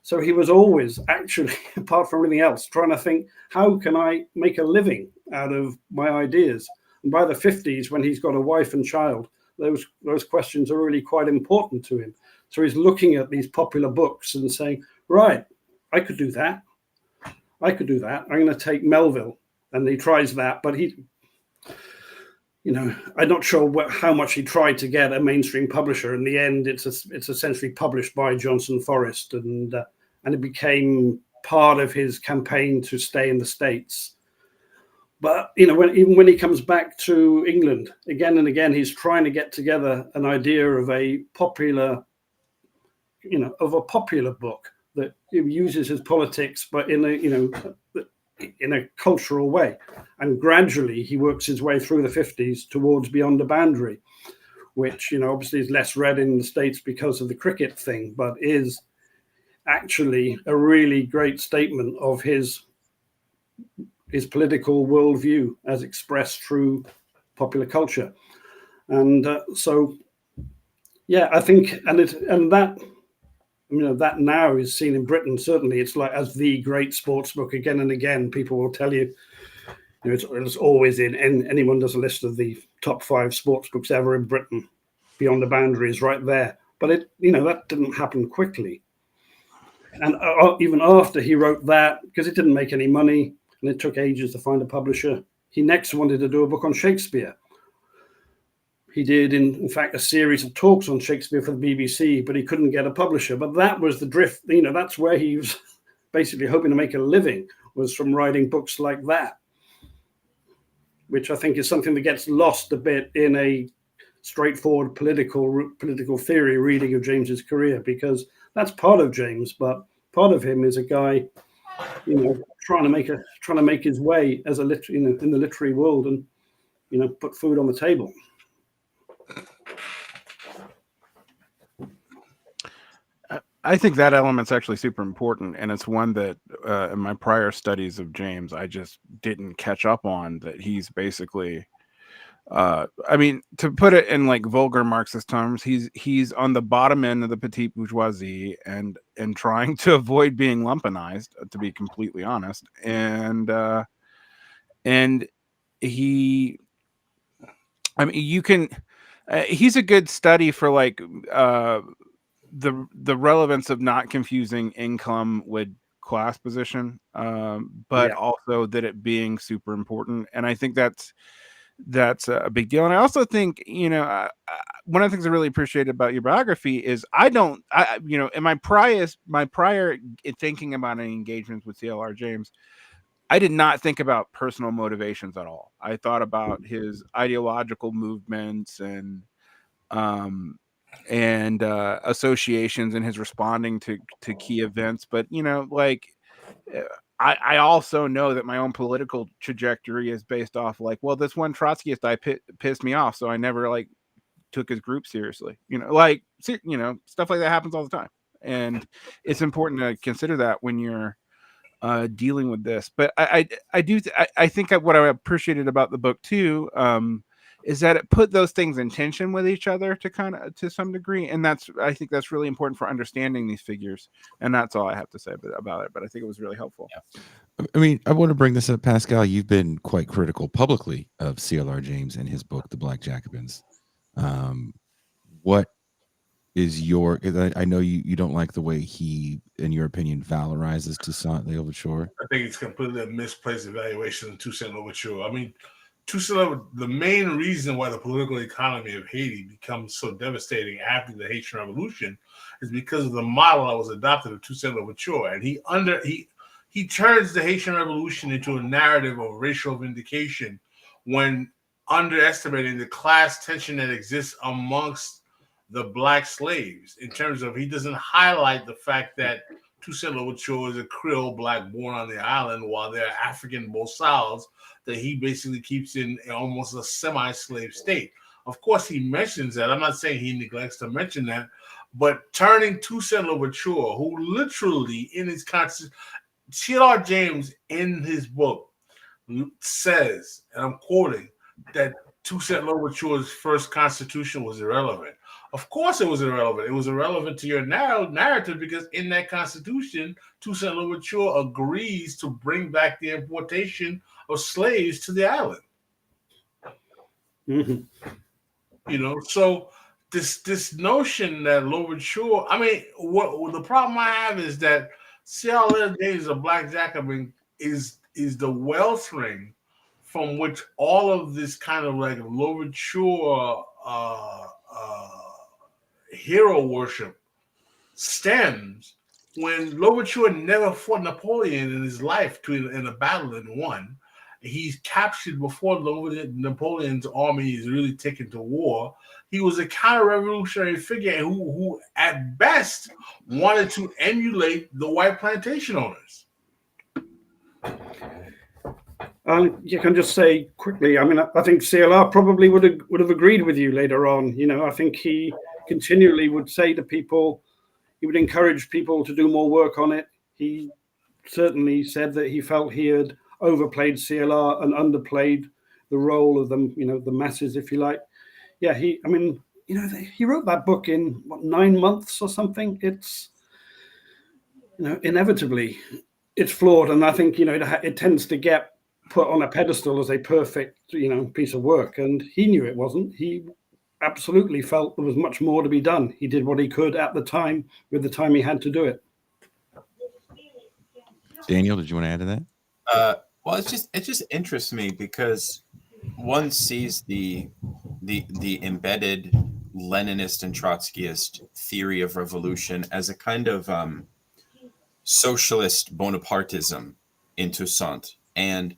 So he was always actually, apart from everything else, trying to think, how can I make a living out of my ideas? And by the 50s, when he's got a wife and child, those questions are really quite important to him. So he's looking at these popular books and saying, right, I could do that. I'm going to take Melville. And he tries that, but I'm not sure how much he tried to get a mainstream publisher. In the end, it's essentially published by Johnson Forrest, and it became part of his campaign to stay in the States. But even when he comes back to England again and again, he's trying to get together an idea of a popular book that uses his politics, but in a cultural way. And gradually he works his way through the 50s towards Beyond the Boundary, which, obviously is less read in the States because of the cricket thing, but is actually a really great statement of his political worldview as expressed through popular culture. And I think, that now is seen in Britain, certainly it's like as the great sports book. Again and again, people will tell you, it's always in, and anyone does a list of the top 5 sports books ever in Britain, Beyond the Boundary is right there. But that didn't happen quickly. And even after he wrote that, because it didn't make any money and it took ages to find a publisher, he next wanted to do a book on Shakespeare. He did, in fact, a series of talks on Shakespeare for the BBC, but he couldn't get a publisher. But that was the drift. That's where he was basically hoping to make a living, was from writing books like that, which I think is something that gets lost a bit in a straightforward political theory reading of James's career, because that's part of James, but part of him is a guy, trying to make his way as in the literary world and put food on the table. I think that element's actually super important, and it's one that in my prior studies of James, I just didn't catch up on. That he's basically, to put it in like vulgar Marxist terms, he's on the bottom end of the petite bourgeoisie and trying to avoid being lumpenized, to be completely honest, and he, you can. He's a good study for like the relevance of not confusing income with class position, but also that it being super important. And I think that's a big deal. And I also think, one of the things I really appreciate about your biography is in my prior thinking about any engagements with CLR James, I did not think about personal motivations at all. I thought about his ideological movements and associations and his responding to key events. But, I also know that my own political trajectory is based off like, well, this one Trotskyist guy pissed me off, so I never took his group seriously. Stuff like that happens all the time. And it's important to consider that when you're dealing with this. But I think what I appreciated about the book too is that it put those things in tension with each other to some degree, and I think that's really important for understanding these figures. And that's all I have to say about it. But I think it was really helpful. Yeah. I mean, I want to bring this up, Pascal. You've been quite critical publicly of CLR James and his book, The Black Jacobins. What is your? I know you don't like the way he, in your opinion, valorizes Toussaint Louverture. I think it's completely a misplaced evaluation of Toussaint Louverture. I mean, the main reason why the political economy of Haiti becomes so devastating after the Haitian Revolution is because of the model that was adopted of Toussaint Louverture, and he he turns the Haitian Revolution into a narrative of racial vindication when underestimating the class tension that exists amongst the black slaves. In terms of, he doesn't highlight the fact that Toussaint Louverture is a Creole black born on the island, while there are African Bosals that he basically keeps in almost a semi-slave state. Of course, he mentions that. I'm not saying he neglects to mention that, but turning Toussaint Louverture, who literally in his constitution, CLR James in his book says, and I'm quoting, that Toussaint Louverture's first constitution was irrelevant. Of course it was irrelevant. It was irrelevant to your narrative because in that constitution, Toussaint Louverture agrees to bring back the importation of slaves to the island. You know, so this notion that Louverture, I mean, what the problem I have is that CLR James, a black Jacobin, is the wellspring from which all of this kind of like Louverture hero worship stems, when Louverture never fought Napoleon in his life in a battle and won. He's captured before Napoleon's army is really taken to war. He was a counter-revolutionary figure who at best wanted to emulate the white plantation owners. You can just say quickly, I mean, I think CLR probably would have agreed with you later on. You know, I think he continually would say to people, he would encourage people to do more work on it. He certainly said that he felt he had overplayed CLR and underplayed the role of them, you know, the masses, if you like. Yeah, he wrote that book in 9 months or something. It's, you know, inevitably it's flawed, and I think, you know, it tends to get put on a pedestal as a perfect, you know, piece of work, and he knew it wasn't. He absolutely felt there was much more to be done. He did what he could at the time with the time he had to do it. Daniel, did you want to add to that? Well, it just interests me because one sees the embedded Leninist and Trotskyist theory of revolution as a kind of socialist Bonapartism in Toussaint, and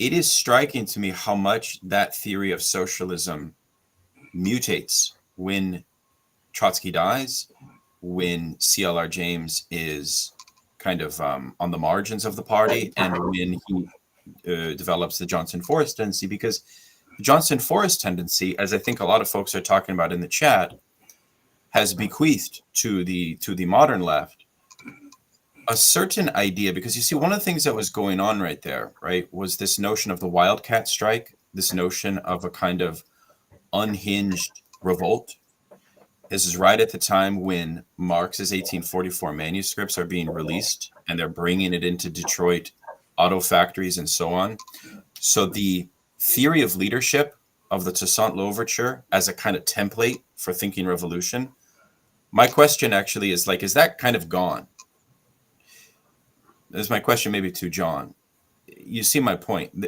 it is striking to me how much that theory of socialism mutates when Trotsky dies, when CLR James is kind of on the margins of the party, and when he develops the Johnson Forrest tendency, because the Johnson Forrest tendency, as I think a lot of folks are talking about in the chat, has bequeathed to the modern left a certain idea, because you see, one of the things that was going on right there, right, was this notion of the wildcat strike, this notion of a kind of unhinged revolt. This is right at the time when Marx's 1844 manuscripts are being released, and they're bringing it into Detroit auto factories and so on. So the theory of leadership of the Toussaint Louverture as a kind of template for thinking revolution, my question actually is like, is that kind of gone? This is my question maybe to John. You see my point.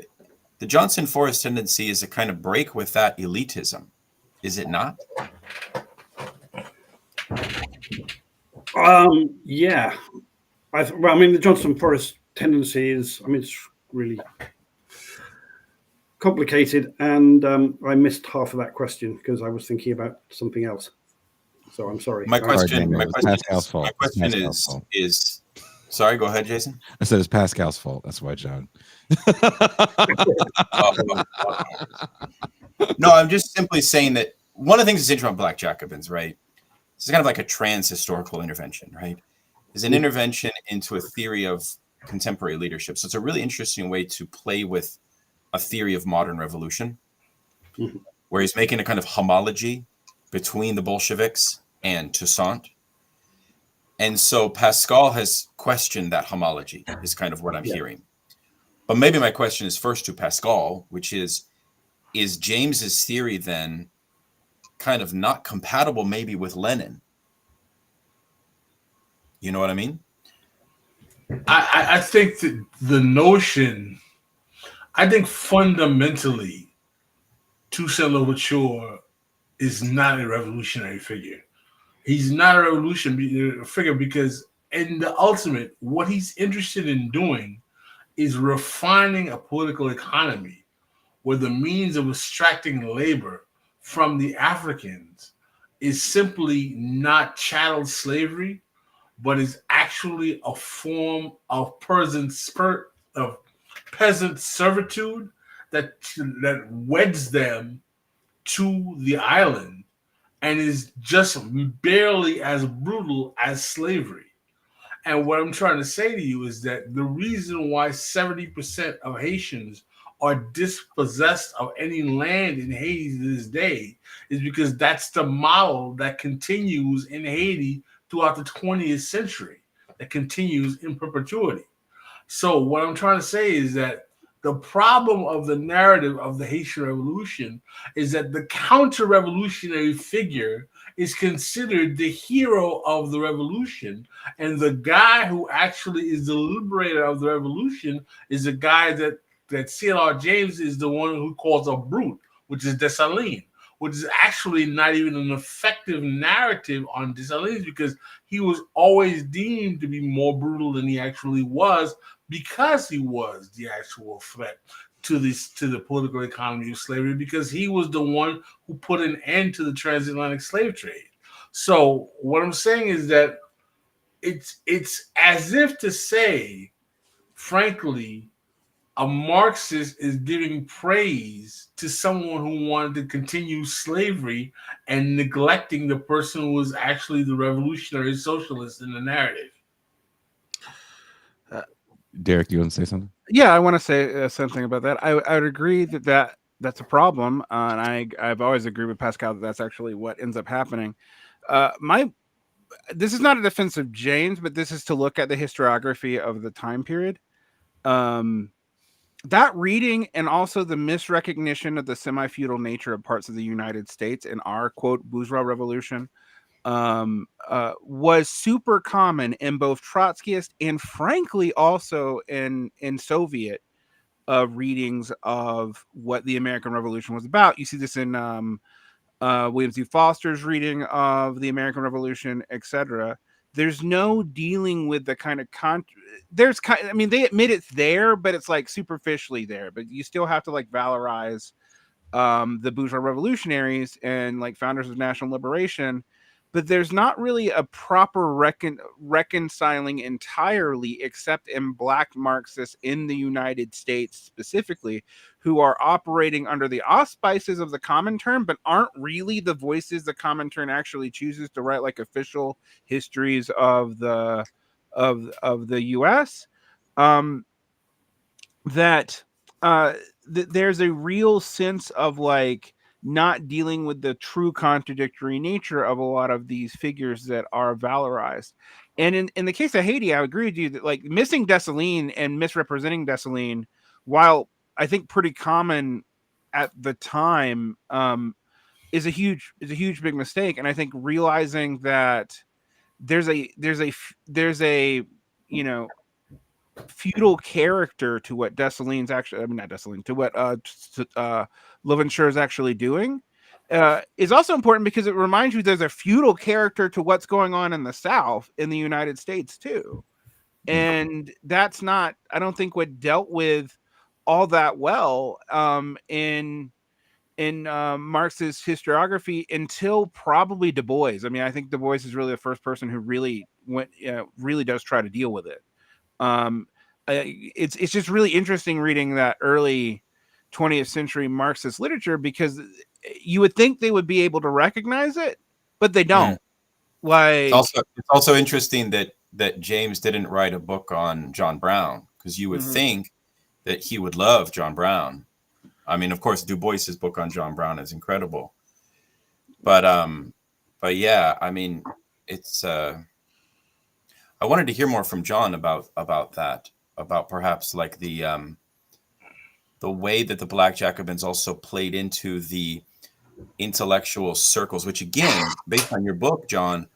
The Johnson Forrest tendency is a kind of break with that elitism, is it not? Yeah. I mean, the Johnson Forrest tendency is, I mean, it's really complicated, and I missed half of that question because I was thinking about something else. So I'm sorry. My question is sorry, go ahead, Jason. I said it's Pascal's fault. That's why, John. No, I'm just simply saying that one of the things that's interesting about Black Jacobins, right? This is kind of like a trans-historical intervention, right? It's an intervention into a theory of contemporary leadership. So it's a really interesting way to play with a theory of modern revolution, where he's making a kind of homology between the Bolsheviks and Toussaint. And so Pascal has questioned that homology, is kind of what I'm hearing. But maybe my question is first to Pascal, which is James's theory then kind of not compatible maybe with Lenin? You know what I mean? I think that the notion, I think fundamentally, Toussaint Louverture is not a revolutionary figure. He's not a revolutionary figure because in the ultimate, what he's interested in doing is refining a political economy where the means of extracting labor from the Africans is simply not chattel slavery, but is actually a form of peasant servitude that weds them to the island and is just barely as brutal as slavery. And what I'm trying to say to you is that the reason why 70% of Haitians are dispossessed of any land in Haiti to this day is because that's the model that continues in Haiti throughout the 20th century, that continues in perpetuity. So what I'm trying to say is that the problem of the narrative of the Haitian Revolution is that the counter-revolutionary figure is considered the hero of the revolution, and the guy who actually is the liberator of the revolution is a guy that CLR James is the one who calls a brute, which is Dessalines, which is actually not even an effective narrative on Dessalines because he was always deemed to be more brutal than he actually was because he was the actual threat to the political economy of slavery, because he was the one who put an end to the transatlantic slave trade. So what I'm saying is that it's as if to say, frankly, a Marxist is giving praise to someone who wanted to continue slavery and neglecting the person who was actually the revolutionary socialist in the narrative. Derek, you want to say something? Yeah, I want to say something about that. I would agree that that's a problem, and I've always agreed with Pascal that that's actually what ends up happening. This is not a defense of James, but this is to look at the historiography of the time period. That reading and also the misrecognition of the semi-feudal nature of parts of the United States in our quote bourgeois revolution was super common in both Trotskyist and frankly also in Soviet readings of what the American Revolution was about. You see this in William C. Foster's reading of the American Revolution, etc. There's no dealing with the kind of I mean, they admit it's there, but it's like superficially there. But you still have to like valorize the bourgeois revolutionaries and like founders of national liberation. But there's not really a proper reconciling entirely, except in Black Marxists in the United States specifically, who are operating under the auspices of the Comintern, but aren't really the voices the Comintern actually chooses to write like official histories of the U.S. There's a real sense of like not dealing with the true contradictory nature of a lot of these figures that are valorized. And in the case of Haiti, I agree with you that like missing Dessalines and misrepresenting Dessalines, while I think pretty common at the time, is a huge big mistake. And I think realizing that there's a you know feudal character to what Dessalines actually, I mean not Dessalines, to what Louverture is actually doing is also important because it reminds you there's a feudal character to what's going on in the South in the United States too. And that's not, I don't think, what dealt with all that well in Marx's historiography until probably Du Bois. I mean, I think Du Bois is really the first person who really really does try to deal with it. It's just really interesting reading that early 20th century Marxist literature because you would think they would be able to recognize it, but they don't. Like it's also interesting that James didn't write a book on John Brown because you would think that he would love John Brown. I mean, of course, Du Bois's book on John Brown is incredible, but yeah, I mean, it's. I wanted to hear more from John about that, about perhaps like the way that the Black Jacobins also played into the intellectual circles, which again, based on your book, John,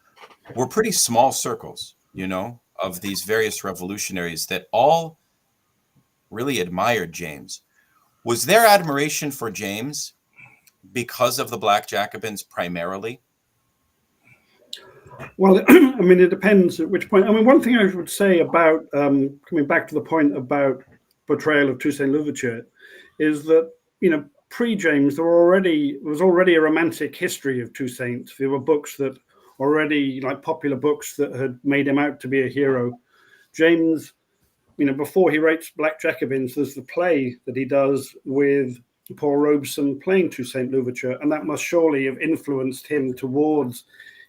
were pretty small circles, you know, of these various revolutionaries that all really admired James. Was their admiration for James because of the Black Jacobins primarily? Well, I mean, it depends at which point. I mean, one thing I would say about coming back to the point about portrayal of Toussaint Louverture is that, pre-James, there was already a romantic history of Toussaint. There were books that already, like popular books, that had made him out to be a hero. James, before he writes Black Jacobins, there's the play that he does with Paul Robeson playing Toussaint Louverture, and that must surely have influenced him towards.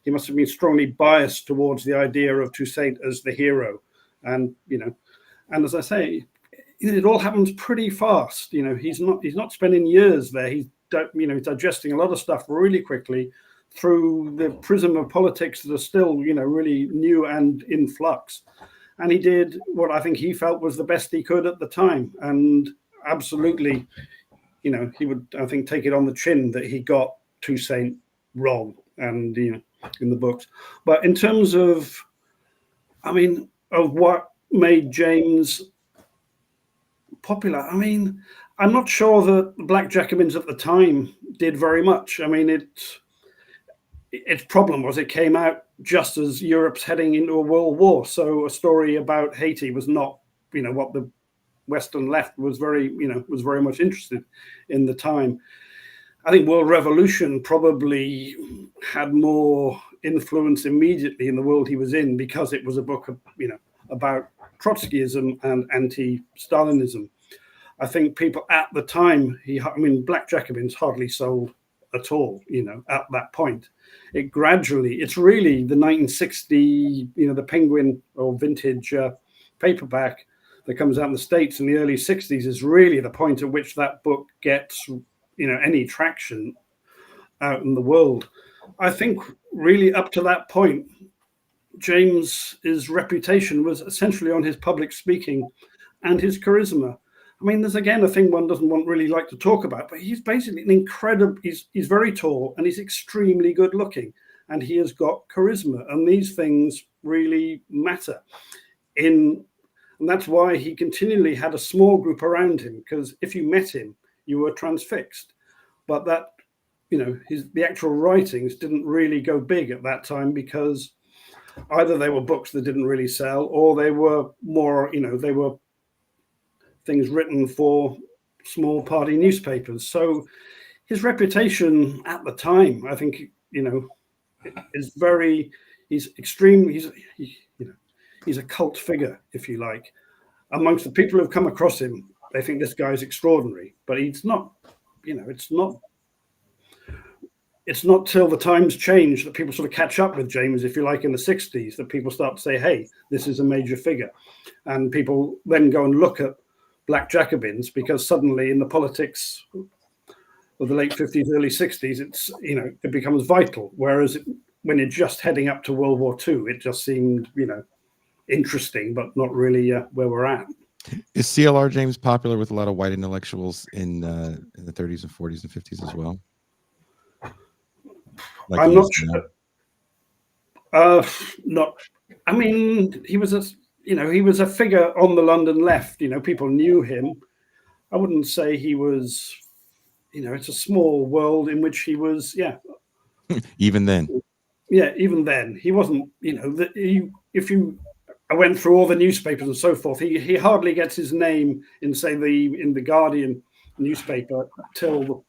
He must have been strongly biased towards the idea of Toussaint as the hero, and and as I say, it all happens pretty fast. He's not spending years there. He's digesting a lot of stuff really quickly through the prism of politics that are still really new and in flux. And he did what I think he felt was the best he could at the time, and absolutely, he would, I think, take it on the chin that he got Toussaint wrong, and in the books. But in terms of, of what made James popular, I'm not sure that the Black Jacobins at the time did very much. Its problem was it came out just as Europe's heading into a world war. So a story about Haiti was not, what the Western left was very much interested in the time. I think World Revolution probably had more influence immediately in the world he was in, because it was a book about Trotskyism and anti-Stalinism. I think people at the time, Black Jacobins hardly sold at all, at that point. It's really the 1960, the Penguin or vintage paperback that comes out in the States in the early 60s is really the point at which that book gets, any traction out in the world. I think really up to that point, James's reputation was essentially on his public speaking and his charisma. There's again a thing one doesn't really like to talk about, but he's basically an incredible. He's very tall and he's extremely good looking, and he has got charisma, and these things really matter. And that's why he continually had a small group around him, because if you met him, you were transfixed. But that, the actual writings didn't really go big at that time, because either they were books that didn't really sell, or they were more, they were things written for small party newspapers. So his reputation at the time, I think, is very, he's extreme. He's a cult figure, if you like. Amongst the people who've come across him, they think this guy is extraordinary, but he's not, it's not till the times change that people sort of catch up with James, if you like, in the 60s, that people start to say, hey, this is a major figure. And people then go and look at Black Jacobins, because suddenly in the politics of the late 50s, early 60s, it's, it becomes vital. Whereas when you're just heading up to World War II, it just seemed, interesting, but not really where we're at. Is CLR James popular with a lot of white intellectuals in the 30s and 40s and 50s as well? Like I'm not sure. He was a figure on the London left. People knew him. I wouldn't say he was. It's a small world in which he was. Yeah. Even then. Yeah, even then he wasn't. I went through all the newspapers and so forth. He hardly gets his name in, say, in the Guardian newspaper till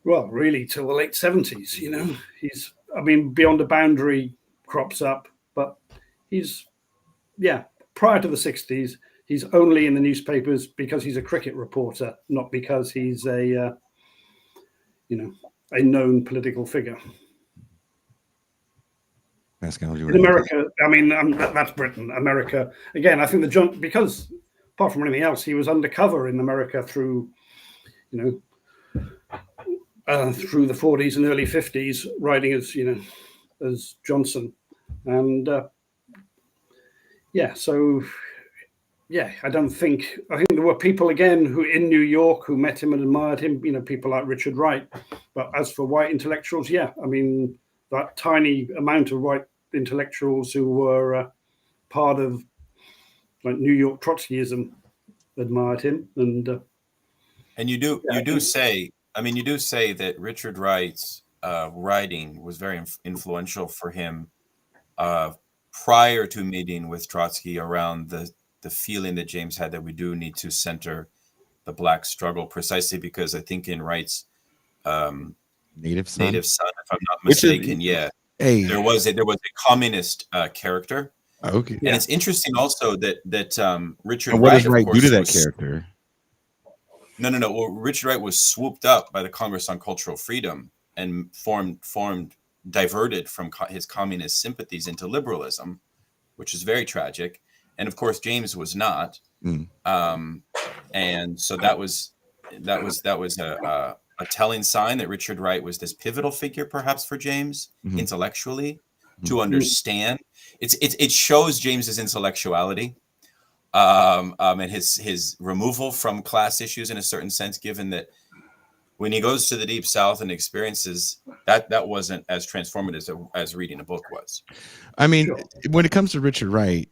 till the late 70s. He's, Beyond a Boundary crops up, but he's, prior to the 60s, he's only in the newspapers because he's a cricket reporter, not because he's a known political figure. Pascal, in America, that's Britain. America, again, I think because apart from anything else, he was undercover in America through, through the 40s and early 50s, writing as Johnson. And I think there were people again who in New York who met him and admired him, people like Richard Wright. But as for white intellectuals, that tiny amount of white intellectuals who were part of like New York Trotskyism admired him. And you do say that Richard Wright's writing was very influential for him prior to meeting with Trotsky around the feeling that James had that we do need to center the Black struggle, precisely because I think in Wright's Native Son, Native Son, if I'm not which is mistaken, hey, there was a communist character, okay. and it's interesting also that Richard And what does Wright, of Wright do to course, that character? No. Well, Richard Wright was swooped up by the Congress on Cultural Freedom and diverted from his communist sympathies into liberalism, which is very tragic. And of course, James was not. Mm. And so that was a telling sign that Richard Wright was this pivotal figure, perhaps for James, intellectually, to understand. It shows James's intellectuality. And his removal from class issues in a certain sense, given that when he goes to the Deep South and experiences that wasn't as transformative as reading a book was. I mean, when it comes to Richard Wright,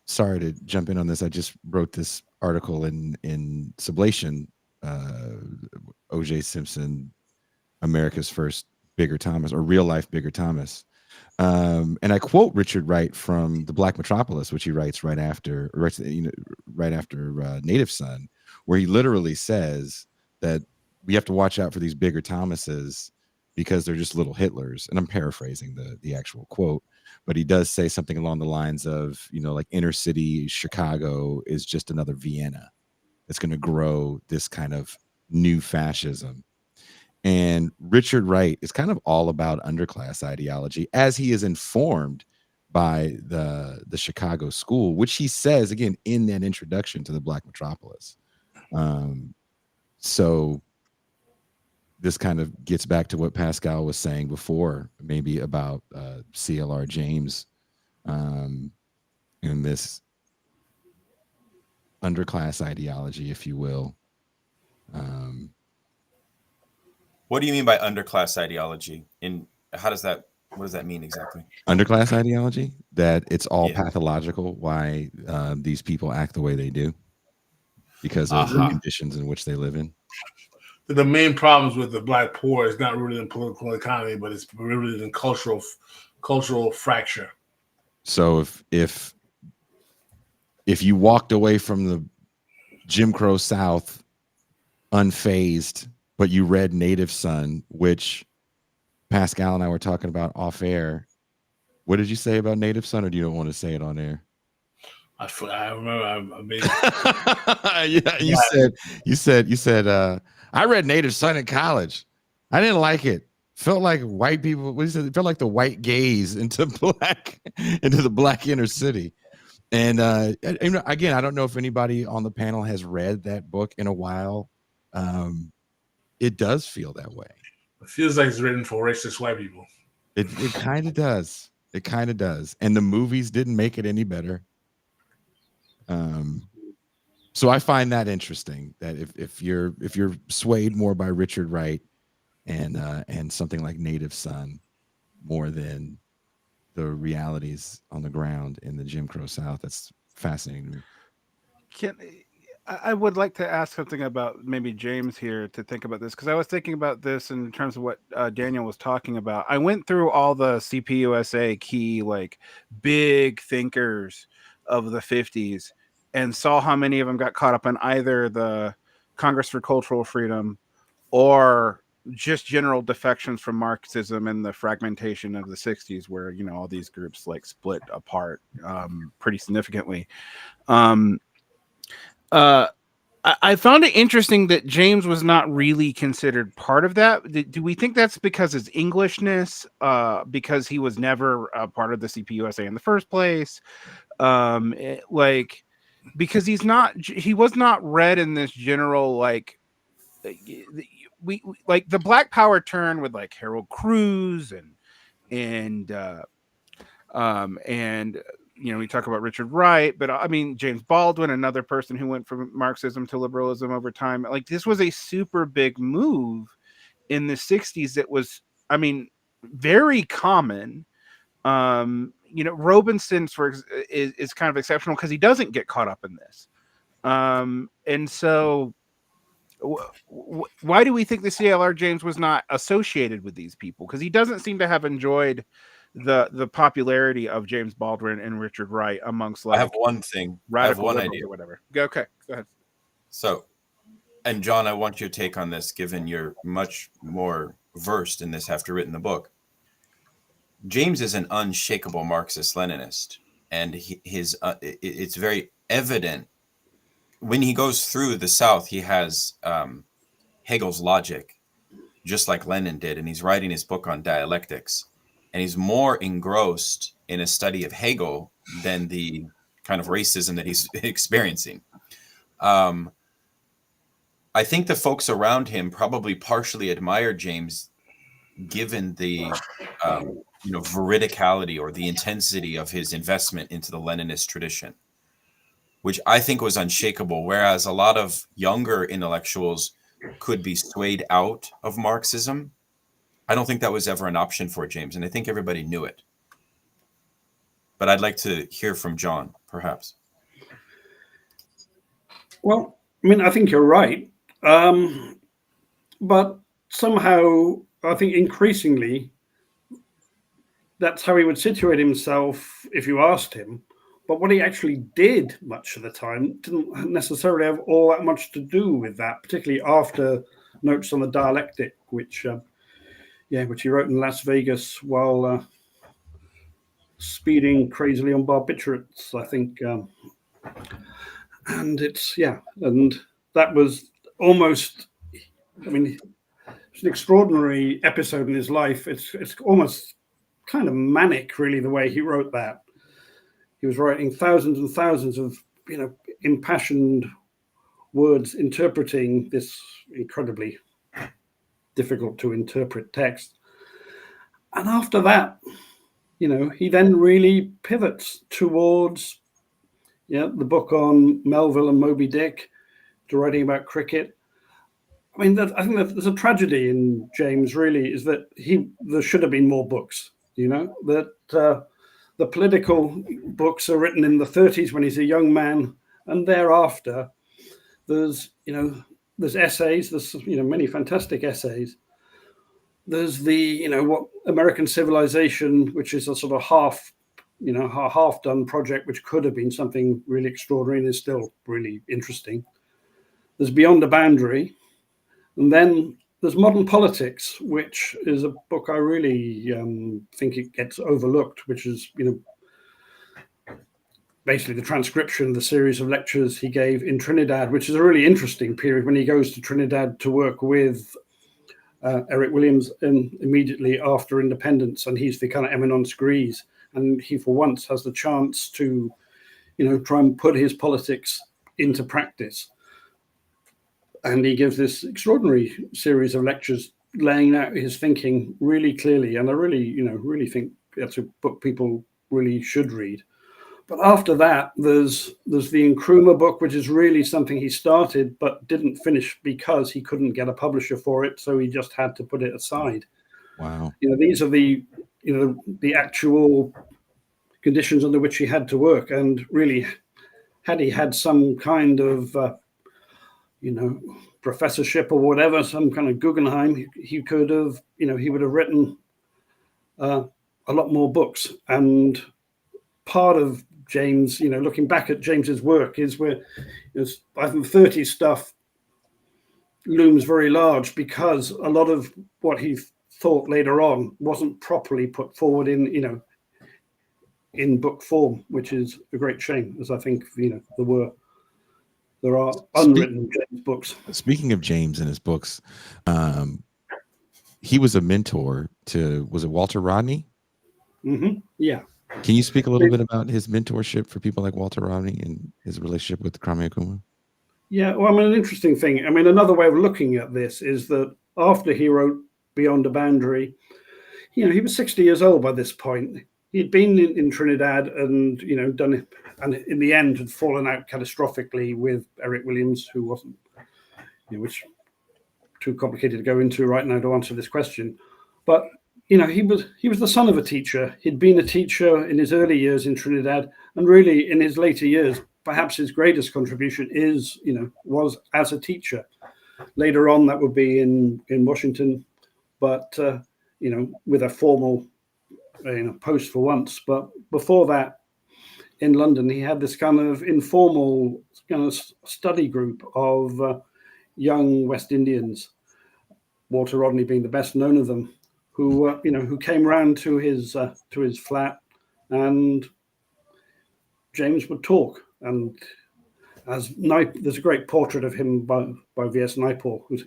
sorry to jump in on this. I just wrote this article in Sublation, O.J. Simpson, America's First Bigger Thomas, or Real Life Bigger Thomas. And I quote Richard Wright from The Black Metropolis, which he writes right after Native Son, where he literally says that we have to watch out for these bigger Thomases because they're just little Hitlers. And I'm paraphrasing the actual quote, but he does say something along the lines of, like inner city Chicago is just another Vienna. It's going to grow this kind of new fascism. And Richard Wright is kind of all about underclass ideology as he is informed by the Chicago school, which he says, again, in that introduction to The Black Metropolis. So this kind of gets back to what Pascal was saying before, maybe about CLR James and this underclass ideology, if you will. What do you mean by underclass ideology? What does that mean exactly? Underclass ideology, that it's all pathological why these people act the way they do because of the conditions in which they live in. The main problems with the Black poor is not rooted in political economy, but it's rooted in cultural fracture. So if you walked away from the Jim Crow South unfazed, but you read Native Son, which Pascal and I were talking about off air. What did you say about Native Son, or do you don't want to say it on air? I remember. You said. I read Native Son in college. I didn't like it. Felt like white people. What you said? It felt like the white gaze into the black inner city. And again, I don't know if anybody on the panel has read that book in a while. It does feel that way. It feels like it's written for racist white people. It kind of does. It kind of does. And the movies didn't make it any better. So I find that interesting, that if you're swayed more by Richard Wright and something like Native Son more than the realities on the ground in the Jim Crow South, that's fascinating to me. I would like to ask something about maybe James here to think about this, because I was thinking about this in terms of what Daniel was talking about. I went through all the CPUSA key, like big thinkers of the 50s and saw how many of them got caught up in either the Congress for Cultural Freedom or just general defections from Marxism and the fragmentation of the 60s, where, all these groups like split apart pretty significantly. I found it interesting that James was not really considered part of that. Do we think that's because his Englishness, because he was never a part of the CPUSA in the first place? Because he was not read in this general, like, we like the Black Power turn with like Harold Cruz and we talk about Richard Wright, but I mean, James Baldwin, another person who went from Marxism to liberalism over time. Like, this was a super big move in the 60s that was, very common. Robinson is kind of exceptional because he doesn't get caught up in this. And so why do we think the CLR James was not associated with these people? Because he doesn't seem to have enjoyed the popularity of James Baldwin and Richard Wright amongst I have like one thing. I have radical one liberals idea. or whatever. Okay, go ahead. So, and John, I want your take on this, given you're much more versed in this after written the book. James is an unshakable Marxist-Leninist, and it's very evident when he goes through the South. He has Hegel's logic, just like Lenin did, and he's writing his book on dialectics, and he's more engrossed in a study of Hegel than the kind of racism that he's experiencing. I think the folks around him probably partially admire James, given the veridicality or the intensity of his investment into the Leninist tradition, which I think was unshakable, whereas a lot of younger intellectuals could be swayed out of Marxism. I don't think that was ever an option for James, and I think everybody knew it. But I'd like to hear from John, perhaps. Well, I mean, I think you're right. But somehow, I think increasingly, that's how he would situate himself if you asked him. But what he actually did much of the time didn't necessarily have all that much to do with that, particularly after Notes on the Dialectic, which he wrote in Las Vegas while speeding crazily on barbiturates, I think. And that was almost, I mean, it's an extraordinary episode in his life. It's almost kind of manic, really, the way he wrote that. He was writing thousands and thousands of, impassioned words interpreting this incredibly difficult to interpret text. And after that, he then really pivots towards the book on Melville and Moby Dick, to writing about cricket. I mean, I think that there's a tragedy in James, really, is that there should have been more books, that the political books are written in the 30s when he's a young man, and thereafter there's essays, there's many fantastic essays. There's the what American Civilization, which is a sort of a half-done project, which could have been something really extraordinary and is still really interesting. There's Beyond the Boundary, and then there's Modern Politics, which is a book I really think it gets overlooked, which is basically the transcription of the series of lectures he gave in Trinidad, which is a really interesting period when he goes to Trinidad to work with Eric Williams immediately after independence, and he's the kind of eminence grise, and he for once has the chance to try and put his politics into practice. And he gives this extraordinary series of lectures laying out his thinking really clearly, and I really think that's a book people really should read. But after that, there's the Nkrumah book, which is really something he started but didn't finish because he couldn't get a publisher for it, so he just had to put it aside. Wow. These are the actual conditions under which he had to work, and really, had he had some kind of professorship or whatever, some kind of Guggenheim, he could have, he would have written a lot more books. And part of James, looking back at James's work, is where I think 30 stuff looms very large because a lot of what he thought later on wasn't properly put forward in book form, which is a great shame, as I think there are unwritten James books. Speaking of James and his books, he was a mentor to, was it Walter Rodney? Mm-hmm. Yeah. Can you speak a little bit about his mentorship for people like Walter Rodney and his relationship with Kwame Nkrumah? Yeah, well, an interesting thing. Another way of looking at this is that after he wrote Beyond the Boundary, he was 60 years old by this point. He'd been in Trinidad and, done it, and in the end had fallen out catastrophically with Eric Williams, who wasn't, which too complicated to go into right now to answer this question. But, he was the son of a teacher. He'd been a teacher in his early years in Trinidad, and really in his later years, perhaps his greatest contribution was as a teacher. Later on, that would be in Washington, but, with a formal post for once. But before that, in London, he had this kind of informal kind of study group of young West Indians, Walter Rodney being the best known of them, who came round to his flat, and James would talk. And there's a great portrait of him by V.S. Naipaul, who's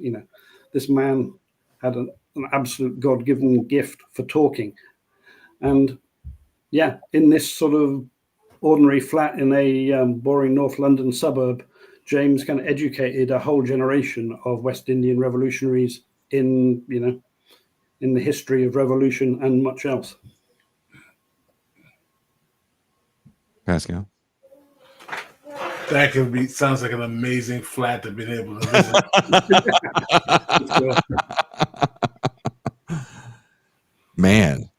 this man had an absolute God-given gift for talking. And yeah, in this sort of ordinary flat in a boring North London suburb, James kind of educated a whole generation of West Indian revolutionaries in the history of revolution and much else. Pascal. That sounds like an amazing flat to be able to visit. Man,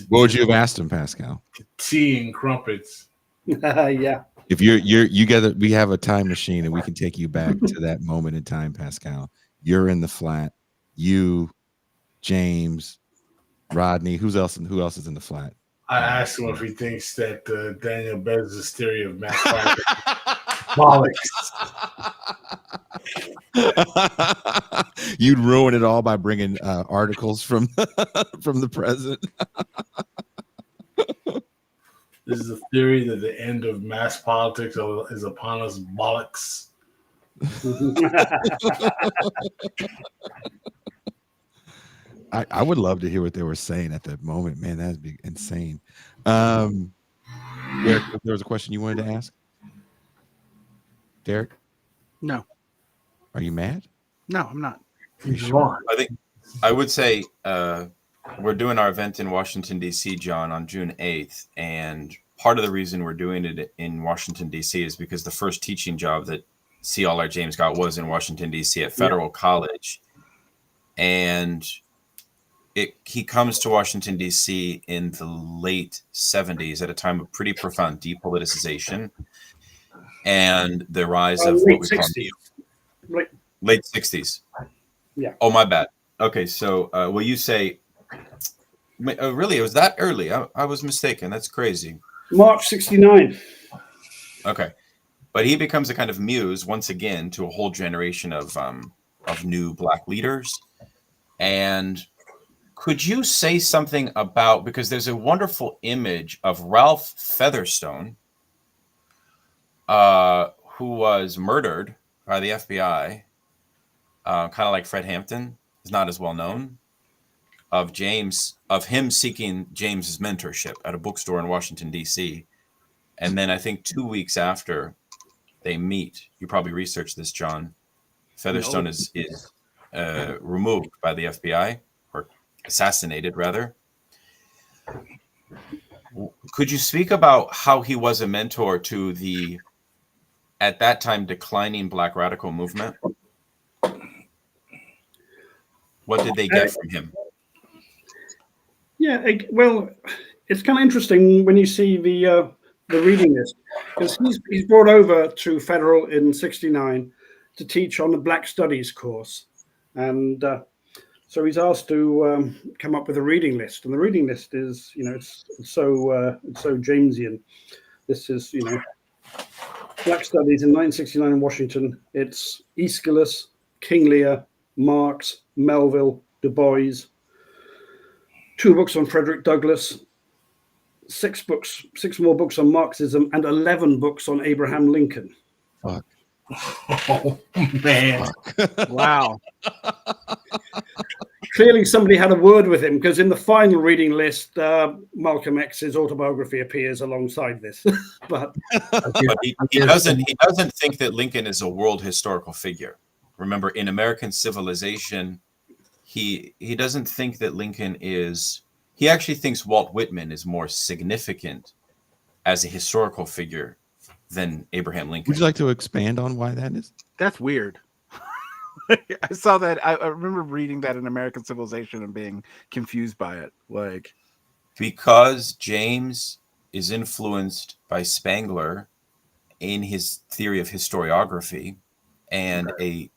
what would you have asked him, Pascal? Tea and crumpets. Yeah. If we have a time machine and we can take you back to that moment in time, Pascal. You're in the flat. You, James, Rodney. Who else is in the flat? I asked him if he thinks that Daniel Bez' theory of mass politics. You'd ruin it all by bringing articles from the president. This is a theory that the end of mass politics is upon us, bollocks. I would love to hear what they were saying at that moment. Man, that'd be insane. Derek, there was a question you wanted to ask? Derek? No. Are you mad? No, I'm not. Are you sure? I would say we're doing our event in Washington, D.C., John, on June 8th. And part of the reason we're doing it in Washington, D.C. is because the first teaching job that CLR James got was in Washington, D.C. at Federal College. And he comes to Washington, D.C. in the late 70s at a time of pretty profound depoliticization and the rise of what we call late 60s. Yeah. Oh, my bad. Okay, so will you say, really, it was that early? I was mistaken. That's crazy. March 69. Okay. But he becomes a kind of muse once again to a whole generation of new Black leaders. And could you say something about, because there's a wonderful image of Ralph Featherstone, who was murdered by the FBI, kind of like Fred Hampton, is not as well known, of him seeking James's mentorship at a bookstore in Washington, D.C. And then I think 2 weeks after they meet, you probably researched this, John, Featherstone is removed by the FBI, or assassinated rather. Could you speak about how he was a mentor to the, at that time, declining Black radical movement? What did they get from him? Yeah, well, it's kind of interesting when you see the reading list, because he's brought over to Federal in '69 to teach on the Black Studies course, and so he's asked to come up with a reading list, and the reading list is, it's so Jamesian. This is, Black Studies in 1969 in Washington. It's Aeschylus, King Lear, Marx, Melville, Du Bois, 2 books on Frederick Douglass, 6 more books on Marxism, and 11 books on Abraham Lincoln. Fuck. Oh, man. Wow. Clearly somebody had a word with him, because in the final reading list, Malcolm X's autobiography appears alongside this. But he doesn't think that Lincoln is a world historical figure. Remember, in American civilization, he doesn't think that Lincoln is. He actually thinks Walt Whitman is more significant as a historical figure than Abraham Lincoln. Would you like to expand on why that is? That's weird. I saw that. I remember reading that in American Civilization and being confused by it. Like, because James is influenced by Spangler in his theory of historiography, and a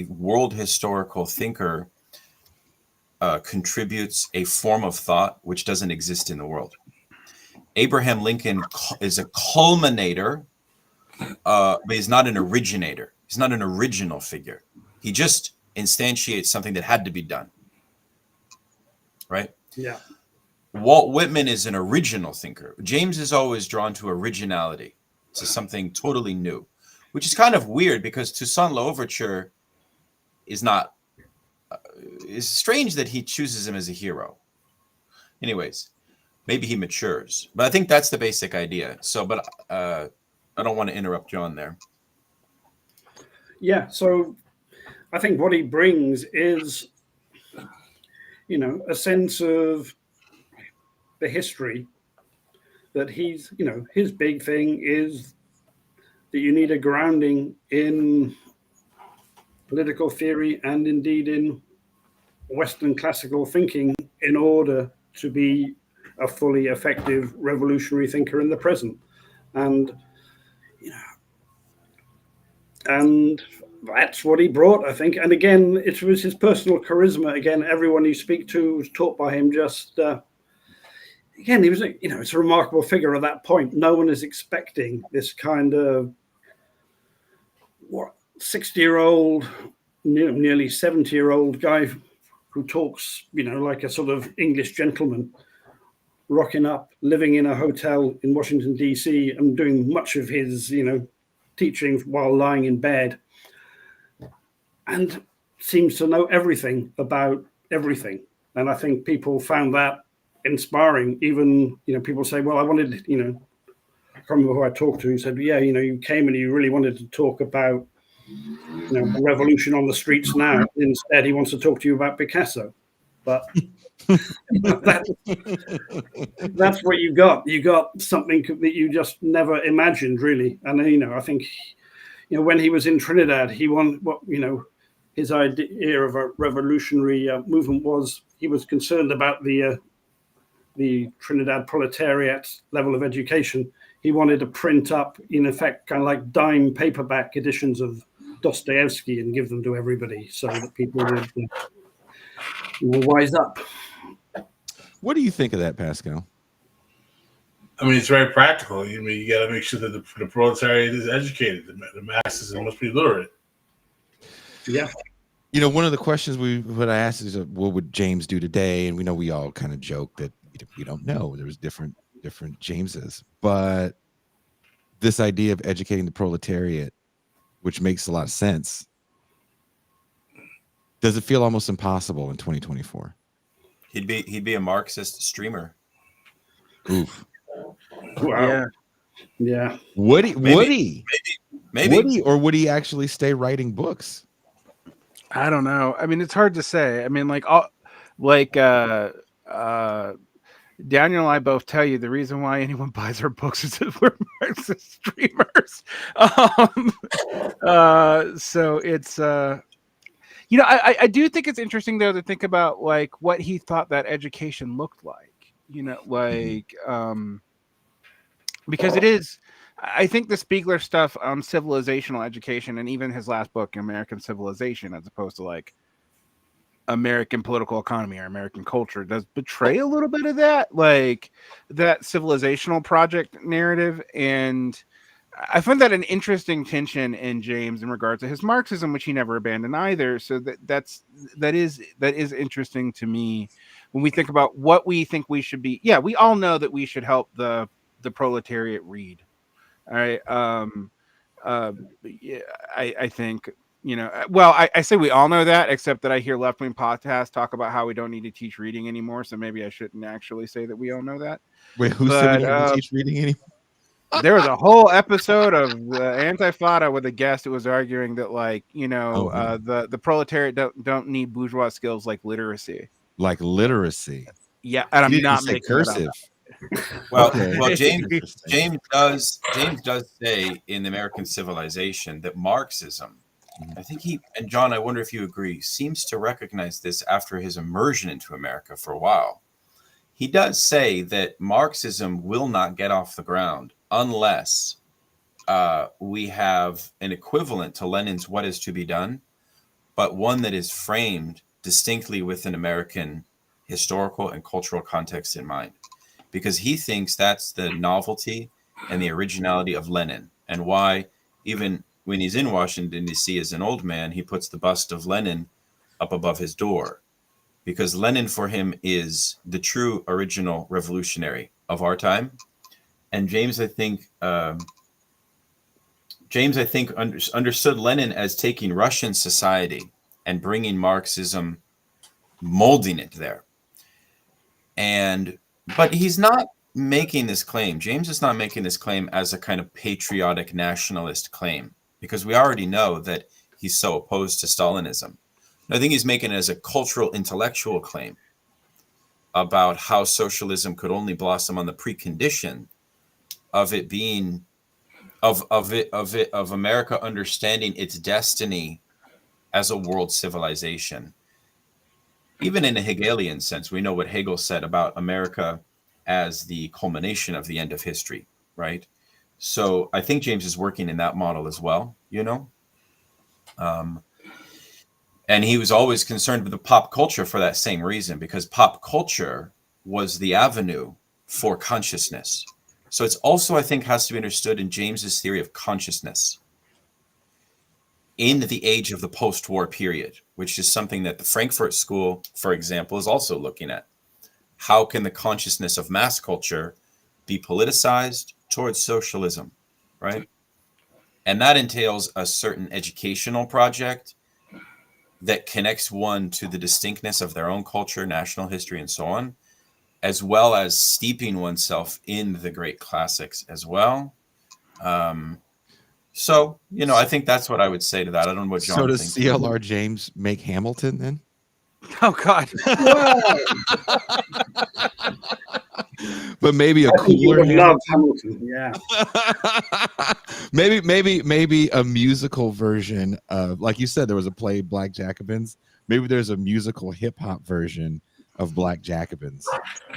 world historical thinker contributes a form of thought which doesn't exist in the world. Abraham Lincoln is a culminator, but he's not an originator. He's not an original figure. He just instantiates something that had to be done. Right? Yeah. Walt Whitman is an original thinker. James is always drawn to originality, to something totally new, which is kind of weird because Toussaint L'Ouverture is not. It's strange that he chooses him as a hero. Anyways, maybe he matures, but I think that's the basic idea. So, but I don't want to interrupt John there. Yeah. So I think what he brings is, a sense of the history that he's, his big thing is that you need a grounding in political theory and indeed in Western classical thinking in order to be a fully effective revolutionary thinker in the present. And that's what he brought, I think. And again, it was his personal charisma. Again, everyone you speak to was taught by him. Just again, he was, it's a remarkable figure at that point. No one is expecting this kind of 60-year-old, nearly 70-year-old guy who talks, like a sort of English gentleman, rocking up, living in a hotel in Washington, D.C., and doing much of his, teaching while lying in bed, and seems to know everything about everything. And I think people found that inspiring. Even, people say, well, I wanted, I can't remember who I talked to, who said, yeah, you came and you really wanted to talk about, the revolution on the streets now. Instead, he wants to talk to you about Picasso. But that's what you got. You got something that you just never imagined, really. And, I think, when he was in Trinidad, he won what, his idea of a revolutionary movement was he was concerned about the Trinidad proletariat level of education. He wanted to print up, in effect, kind of like dime paperback editions of Dostoevsky and give them to everybody so that people would wise up. What do you think of that, Pascal? I mean, it's very practical. You got to make sure that the proletariat is educated. The masses must be literate. Yeah. One of the questions I asked is, what would James do today? And we all kind of joke that we don't know. There's different Jameses, but this idea of educating the proletariat, which makes a lot of sense, does it feel almost impossible in 2024? He'd be a Marxist streamer. Oof. Wow. Yeah. Would he? Maybe. Would he, or would he actually stay writing books? I don't know. I mean, it's hard to say. I mean, Daniel and I both tell you the reason why anyone buys our books is that we're Marxist streamers. So it's I do think it's interesting though to think about like what he thought that education looked like. Because it is. I think the Spiegler stuff on civilizational education and even his last book, American Civilization, as opposed to like American political economy or American culture, does betray a little bit of that, like that civilizational project narrative. And I find that an interesting tension in James in regards to his Marxism, which he never abandoned either. So that is interesting to me when we think about what we think we should be. Yeah, we all know that we should help the proletariat read. All right. Yeah, I think, I say we all know that, except that I hear left-wing podcasts talk about how we don't need to teach reading anymore. So maybe I shouldn't actually say that we all know that. Wait, who said we don't teach reading anymore? There was a whole episode of Antifada with a guest who was arguing that, like, the proletariat don't need bourgeois skills like literacy. Like literacy. Yeah, and I'm not making cursive. Well, Okay. well, James does say in American Civilization that Marxism, I think and John, I wonder if you agree, seems to recognize this after his immersion into America for a while. He does say that Marxism will not get off the ground unless we have an equivalent to Lenin's What Is to Be Done, but one that is framed distinctly with an American historical and cultural context in mind, because he thinks that's the novelty and the originality of Lenin, and why even when he's in Washington, D.C. as an old man, he puts the bust of Lenin up above his door, because Lenin for him is the true original revolutionary of our time. And James, I think, understood Lenin as taking Russian society and bringing Marxism, molding it there. But he's not making this claim. James is not making this claim as a kind of patriotic nationalist claim, because we already know that he's so opposed to Stalinism. I think he's making it as a cultural intellectual claim about how socialism could only blossom on the precondition of it being of America understanding its destiny as a world civilization. Even in a Hegelian sense, we know what Hegel said about America as the culmination of the end of history, right? So I think James is working in that model as well, you know? And he was always concerned with the pop culture for that same reason, because pop culture was the avenue for consciousness. So it's also, I think, has to be understood in James's theory of consciousness in the age of the post-war period, which is something that the Frankfurt School, for example, is also looking at. How can the consciousness of mass culture be politicized towards socialism, right? And that entails a certain educational project that connects one to the distinctness of their own culture, national history, and so on, as well as steeping oneself in the great classics as well. So, you know, I think that's what I would say to that. I don't know what John So does thinks. CLR James make Hamilton then? Oh God. But maybe a I think you cooler would love Hamilton. Yeah. maybe a musical version of, like you said, there was a play, Black Jacobins. Maybe there's a musical hip hop version of Black Jacobins.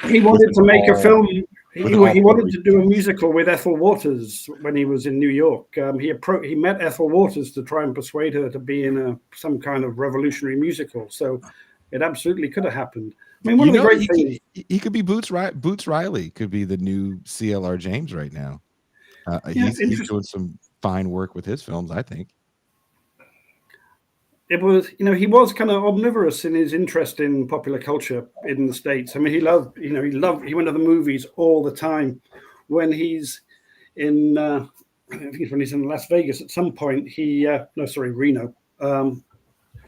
He wanted to make a film. He with all wanted to do a musical with Ethel Waters when he was in New York. He met Ethel Waters to try and persuade her to be in some kind of revolutionary musical. So it absolutely could have happened. I mean, one of the great things. He could be Boots Riley could be the new CLR James right now. He's doing some fine work with his films, I think. It was, you know, he was kind of omnivorous in his interest in popular culture in the States. I mean, he went to the movies all the time. When he's in, I think it's when he's in Las Vegas at some point, Reno.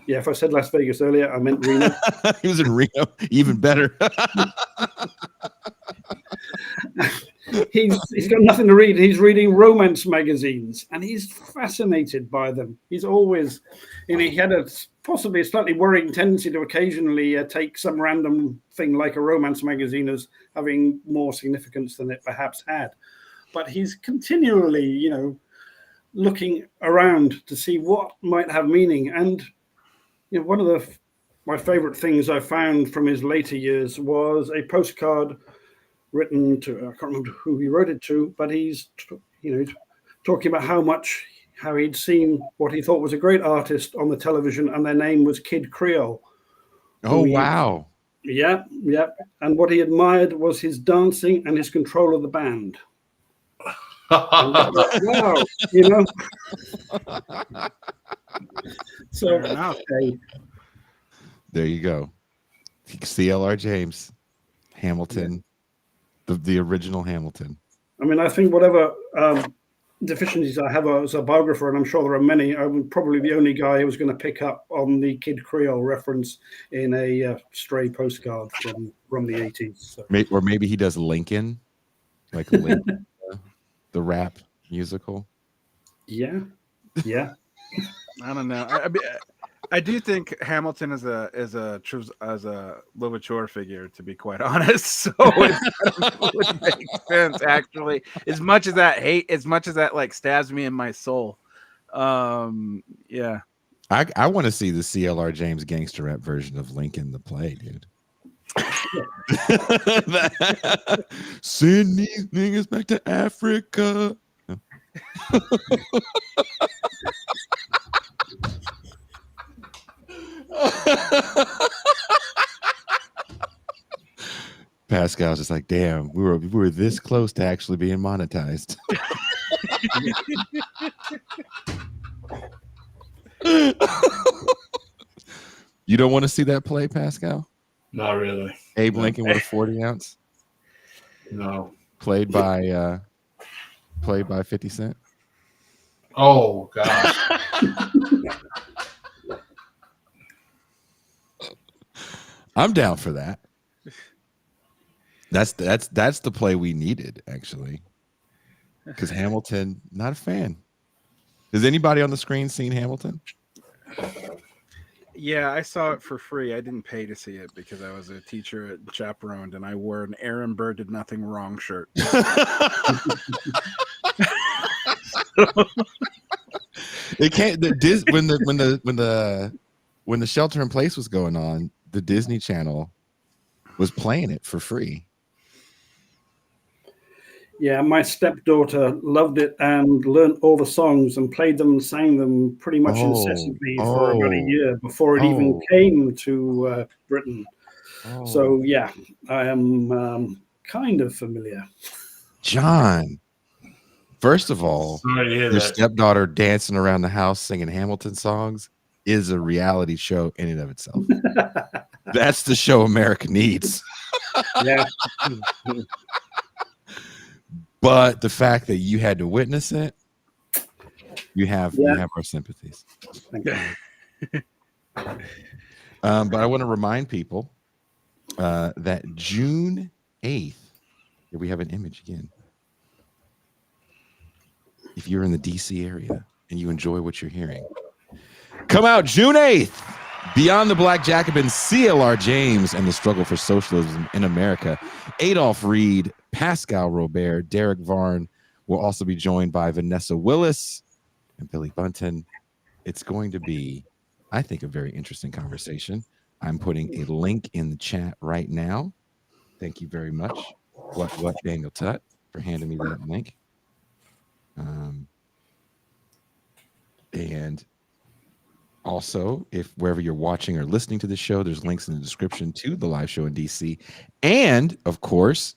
Yeah, if I said Las Vegas earlier, I meant Reno. He was in Reno, even better. He's got nothing to read. He's reading romance magazines, and he's fascinated by them. He's always, he had possibly a slightly worrying tendency to occasionally take some random thing like a romance magazine as having more significance than it perhaps had. But he's continually, looking around to see what might have meaning. And one of my favorite things I found from his later years was a postcard written to, I can't remember who he wrote it to, but he's talking about how he'd seen what he thought was a great artist on the television, and their name was Kid Creole. Oh, wow. Yeah. And what he admired was his dancing and his control of the band. Wow, So, okay. There you go. CLR James, Hamilton. Yeah. The original Hamilton. I mean, I think whatever deficiencies I have as a biographer, and I'm sure there are many, I'm probably the only guy who was going to pick up on the Kid Creole reference in a stray postcard from the 80s. So. Or maybe he does Lincoln, like Lincoln, the rap musical. Yeah. I don't know. I do think Hamilton is a Louverture figure, to be quite honest. So it would make sense, actually. As much as that like stabs me in my soul. Yeah. I want to see the CLR James gangster rap version of Lincoln the play, dude. Send these niggas back to Africa. Pascal's just like, damn, we were this close to actually being monetized. You don't want to see that play, Pascal? Not really. Abe No. Lincoln with a 40-ounce, No. played by 50 Cent. Oh gosh. I'm down for that. That's the play we needed, actually. Because Hamilton, not a fan. Has anybody on the screen seen Hamilton? Yeah, I saw it for free. I didn't pay to see it because I was a teacher at Chaperoned, and I wore an Aaron Burr did nothing wrong shirt. It can't. When the shelter in place was going on, the Disney Channel was playing it for free. Yeah, my stepdaughter loved it and learned all the songs and played them and sang them pretty much incessantly for about a year before it even came to Britain. So yeah, I am kind of familiar. John, first of all, Sorry to hear your that. stepdaughter dancing around the house singing Hamilton songs is a reality show in and of itself. That's the show America needs. Yeah. But the fact that you had to witness it, you have our sympathies. Thank you. But I want to remind people that June 8th, here we have an image again. If you're in the DC area and you enjoy what you're hearing, come out June 8th. Beyond the Black Jacobins, CLR James and the Struggle for Socialism in America. Adolph Reed, Pascal Robert, Derek Varn will also be joined by Vanessa Willis and Billy Bunton. It's going to be, I think, a very interesting conversation. I'm putting a link in the chat right now. Thank you very much. What Daniel Tutt for handing me that link. And also, if wherever you're watching or listening to the show, there's links in the description to the live show in DC. And of course,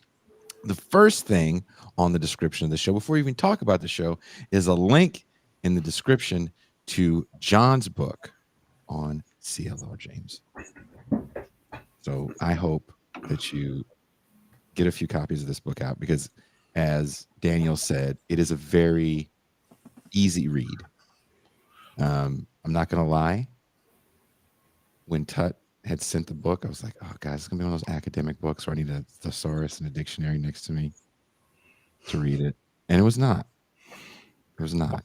the first thing on the description of the show, before we even talk about the show, is a link in the description to John's book on CLR James. So I hope that you get a few copies of this book out because, as Daniel said, it is a very easy read. I'm not going to lie. When Tutt had sent the book, I was like, oh, guys, it's going to be one of those academic books where I need a thesaurus and a dictionary next to me to read it. And it was not. It was not.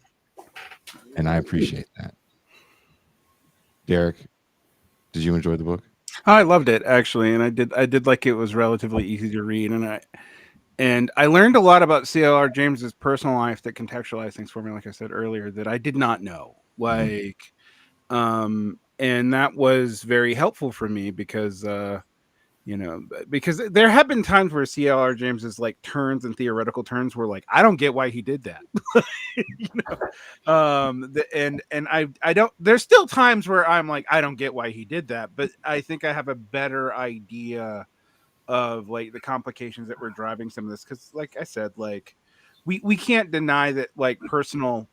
And I appreciate that. Derek, did you enjoy the book? I loved it, actually. And I did like it was relatively easy to read. And I learned a lot about CLR James's personal life that contextualized things for me, like I said earlier, that I did not know. And that was very helpful for me because because there have been times where CLR James's like turns and theoretical turns were like, I don't get why he did that. And I don't, there's still times where I'm like, I don't get why he did that, but I think I have a better idea of like the complications that were driving some of this. Cause like I said, like we can't deny that like personal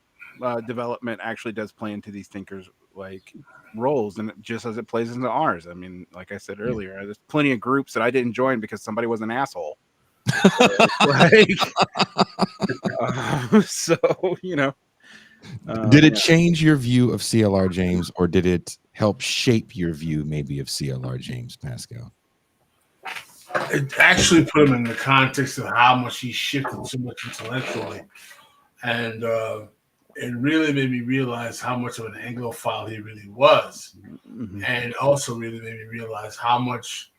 development actually does play into these thinkers like roles, and just as it plays into ours. I mean, like I said earlier, there's plenty of groups that I didn't join because somebody was an asshole. So did it change your view of CLR James, or did it help shape your view maybe of CLR James, Pascal? It actually put him in the context of how much he shifted so much intellectually, and it really made me realize how much of an Anglophile he really was. Mm-hmm. And also really made me realize how much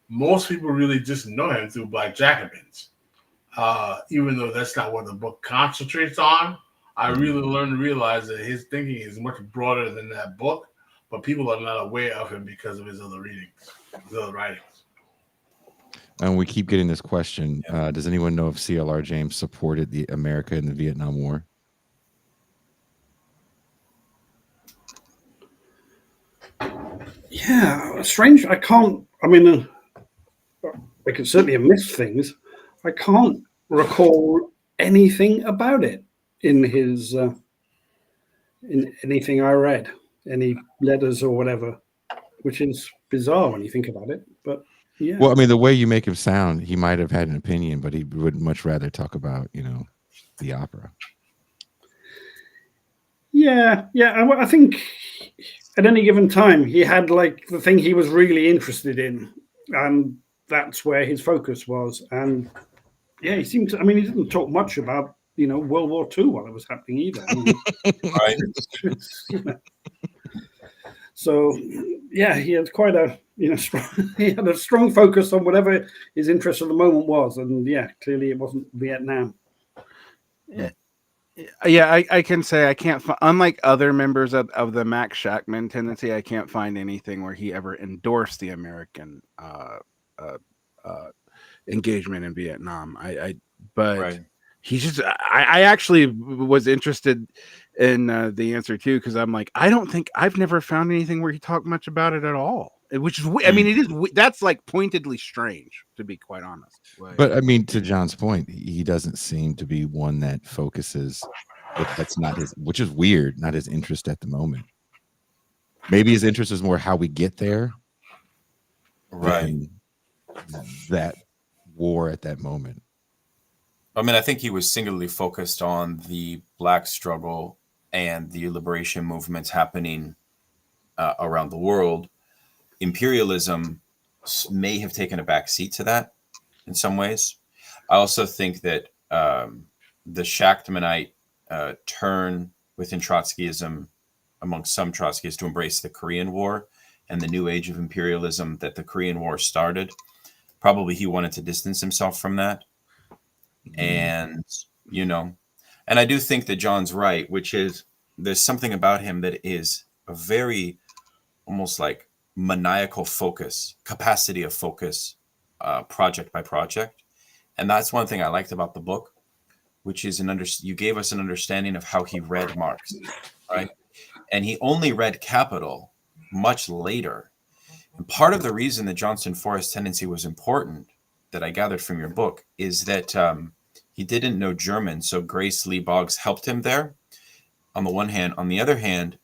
most people really just know him through Black Jacobins. Even though that's not what the book concentrates on, I really learned to realize that his thinking is much broader than that book, but people are not aware of him because of his other readings, his other writings. And we keep getting this question. Does anyone know if CLR James supported the America in the Vietnam War? Yeah, strange. I can't. I mean, I could certainly have missed things. I can't recall anything about it in his in anything I read, any letters or whatever, which is bizarre when you think about it. But yeah. Well, I mean, the way you make him sound, he might have had an opinion, but he would much rather talk about, the opera. Yeah. I think at any given time he had like the thing he was really interested in, and that's where his focus was. And yeah, he seemed to. I mean, he didn't talk much about World War II while it was happening either. Right. So yeah, he had quite a he had a strong focus on whatever his interest at the moment was, and yeah, clearly it wasn't Vietnam. Yeah, I can say I can't unlike other members of the Max Shachtman tendency, I can't find anything where he ever endorsed the American engagement in Vietnam. But Right. he just I actually was interested in the answer too, because I'm like, I've never found anything where he talked much about it at all, which is I mean, it is that's like pointedly strange, to be quite honest. But I mean, to John's point, he doesn't seem to be one that focuses. That's not his, which is weird. Not his interest at the moment. Maybe his interest is more how we get there, Right. That war at that moment. I mean, I think he was singularly focused on the Black struggle and the liberation movements happening around the world. Imperialism may have taken a backseat to that in some ways. I also think that the Shachtmanite turn within Trotskyism, among some Trotskyists, to embrace the Korean War and the new age of imperialism that the Korean War started. Probably he wanted to distance himself from that. And, and I do think that John's right, which is there's something about him that is a very almost like maniacal focus, capacity of focus, project by project. And that's one thing I liked about the book, which is you gave us an understanding of how he read Marx, right? And he only read Capital much later. And part of the reason that Johnson Forrest tendency was important, that I gathered from your book, is that he didn't know German, so Grace Lee Boggs helped him there, on the one hand. On the other hand,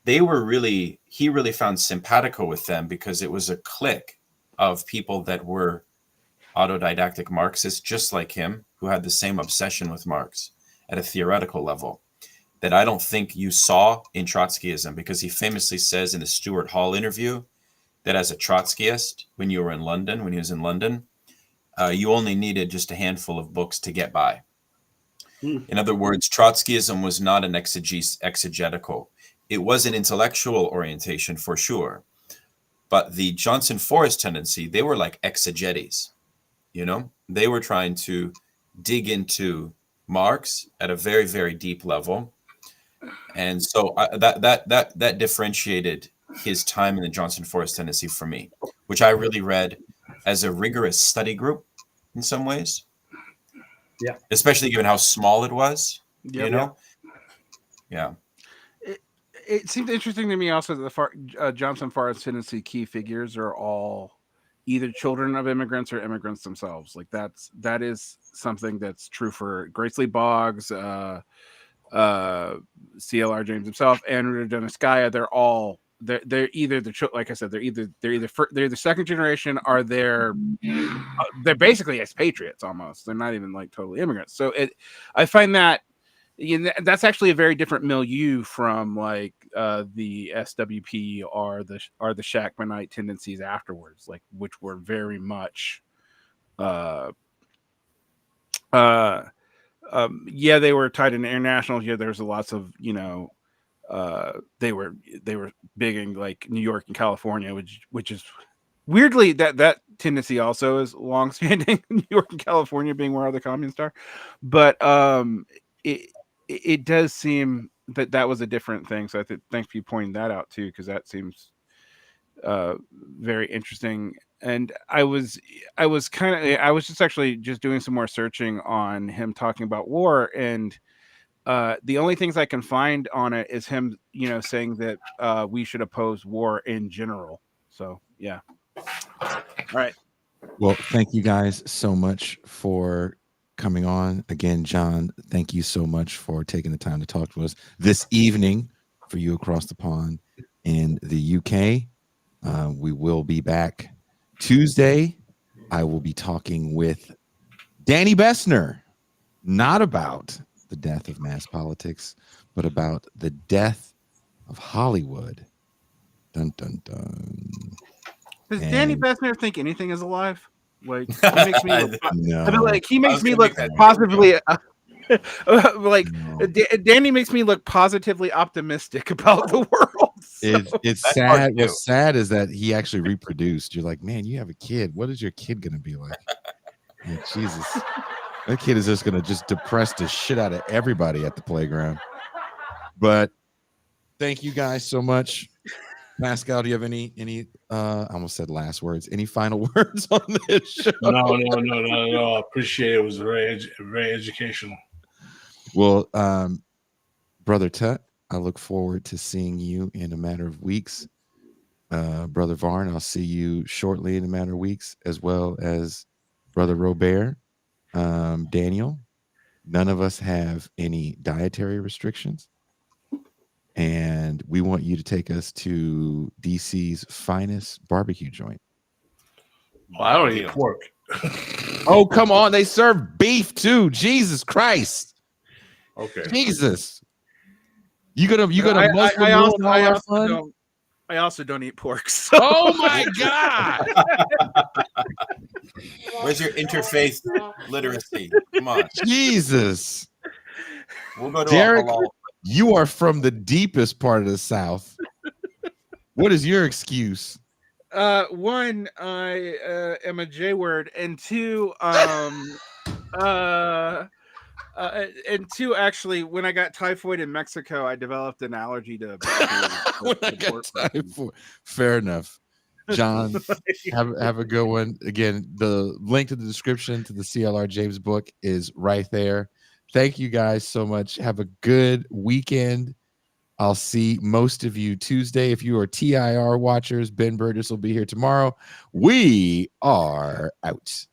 he really found simpatico with them because it was a clique of people that were autodidactic Marxists, just like him, who had the same obsession with Marx at a theoretical level that I don't think you saw in Trotskyism, because he famously says in the Stuart Hall interview that as a Trotskyist, when he was in London, you only needed just a handful of books to get by. In other words, Trotskyism was not an exegetical. It was an intellectual orientation for sure. But the Johnson Forrest tendency, they were like exegetes. They were trying to dig into Marx at a very, very deep level. And so that differentiated his time in the Johnson Forrest tendency for me, which I really read as a rigorous study group in some ways. Yeah. Especially given how small it was, Yeah. It seemed interesting to me also that the Johnson Forrest tendency key figures are all either children of immigrants or immigrants themselves. Like that is something that's true for Grace Lee Boggs, CLR James himself, and Deniskaya. They're either like I said, they're either second generation, or they're basically expatriates almost. They're not even like totally immigrants. So I find that that's actually a very different milieu from like the SWP or the Shachtmanite tendencies afterwards, like which were very much they were tied into internationals. Yeah, there's lots of they were big in like New York and California, which is weirdly that tendency also is longstanding. New York and California being where all the communists are, but it does seem that was a different thing. So thanks for you pointing that out too, because that seems very interesting. And I was just doing some more searching on him talking about war, and the only things I can find on it is him, saying that we should oppose war in general. So yeah. All right. Well, thank you guys so much for coming on. Again, John, thank you so much for taking the time to talk to us this evening for you across the pond in the UK. We will be back Tuesday. I will be talking with Danny Bessner, not about the death of mass politics, but about the death of Hollywood. Dun, dun, dun. Does Danny And Bessner think anything is alive? Like he makes me look. no, I mean, like he I makes was me gonna look make that joke, positively. Like no. Danny makes me look positively optimistic about the world. So. It's That's hard sad. to do. What's sad is that he actually reproduced. You're like, man, you have a kid. What is your kid gonna be like? Yeah, Jesus, that kid is just gonna just depress the shit out of everybody at the playground. But thank you guys so much. Pascal, do you have any I almost said last words. Any final words on this show? No. I appreciate it. It was very educational. Well, Brother Tutt, I look forward to seeing you in a matter of weeks. Brother Varn, I'll see you shortly in a matter of weeks, as well as Brother Robert. Daniel, none of us have any dietary restrictions. And we want you to take us to DC's finest barbecue joint. Well, I don't eat pork. Oh, come on. They serve beef too. Jesus Christ. Okay. Jesus. You gonna Muslim ruin all our fun? I also don't eat pork. So. Oh my God. Where's your interfaith literacy? Come on. Jesus. We'll go to Derek, a halal. you are from the deepest part of the South. What is your excuse? One, I am a J word, and two, and two, actually, when I got typhoid in Mexico, I developed an allergy to. When I got typhoid. Fair enough. John, have a good one. Again, the link to the description to the CLR James book is right there. Thank you guys so much. Have a good weekend. I'll see most of you Tuesday. If you are TIR watchers, Ben Burgess will be here tomorrow. We are out.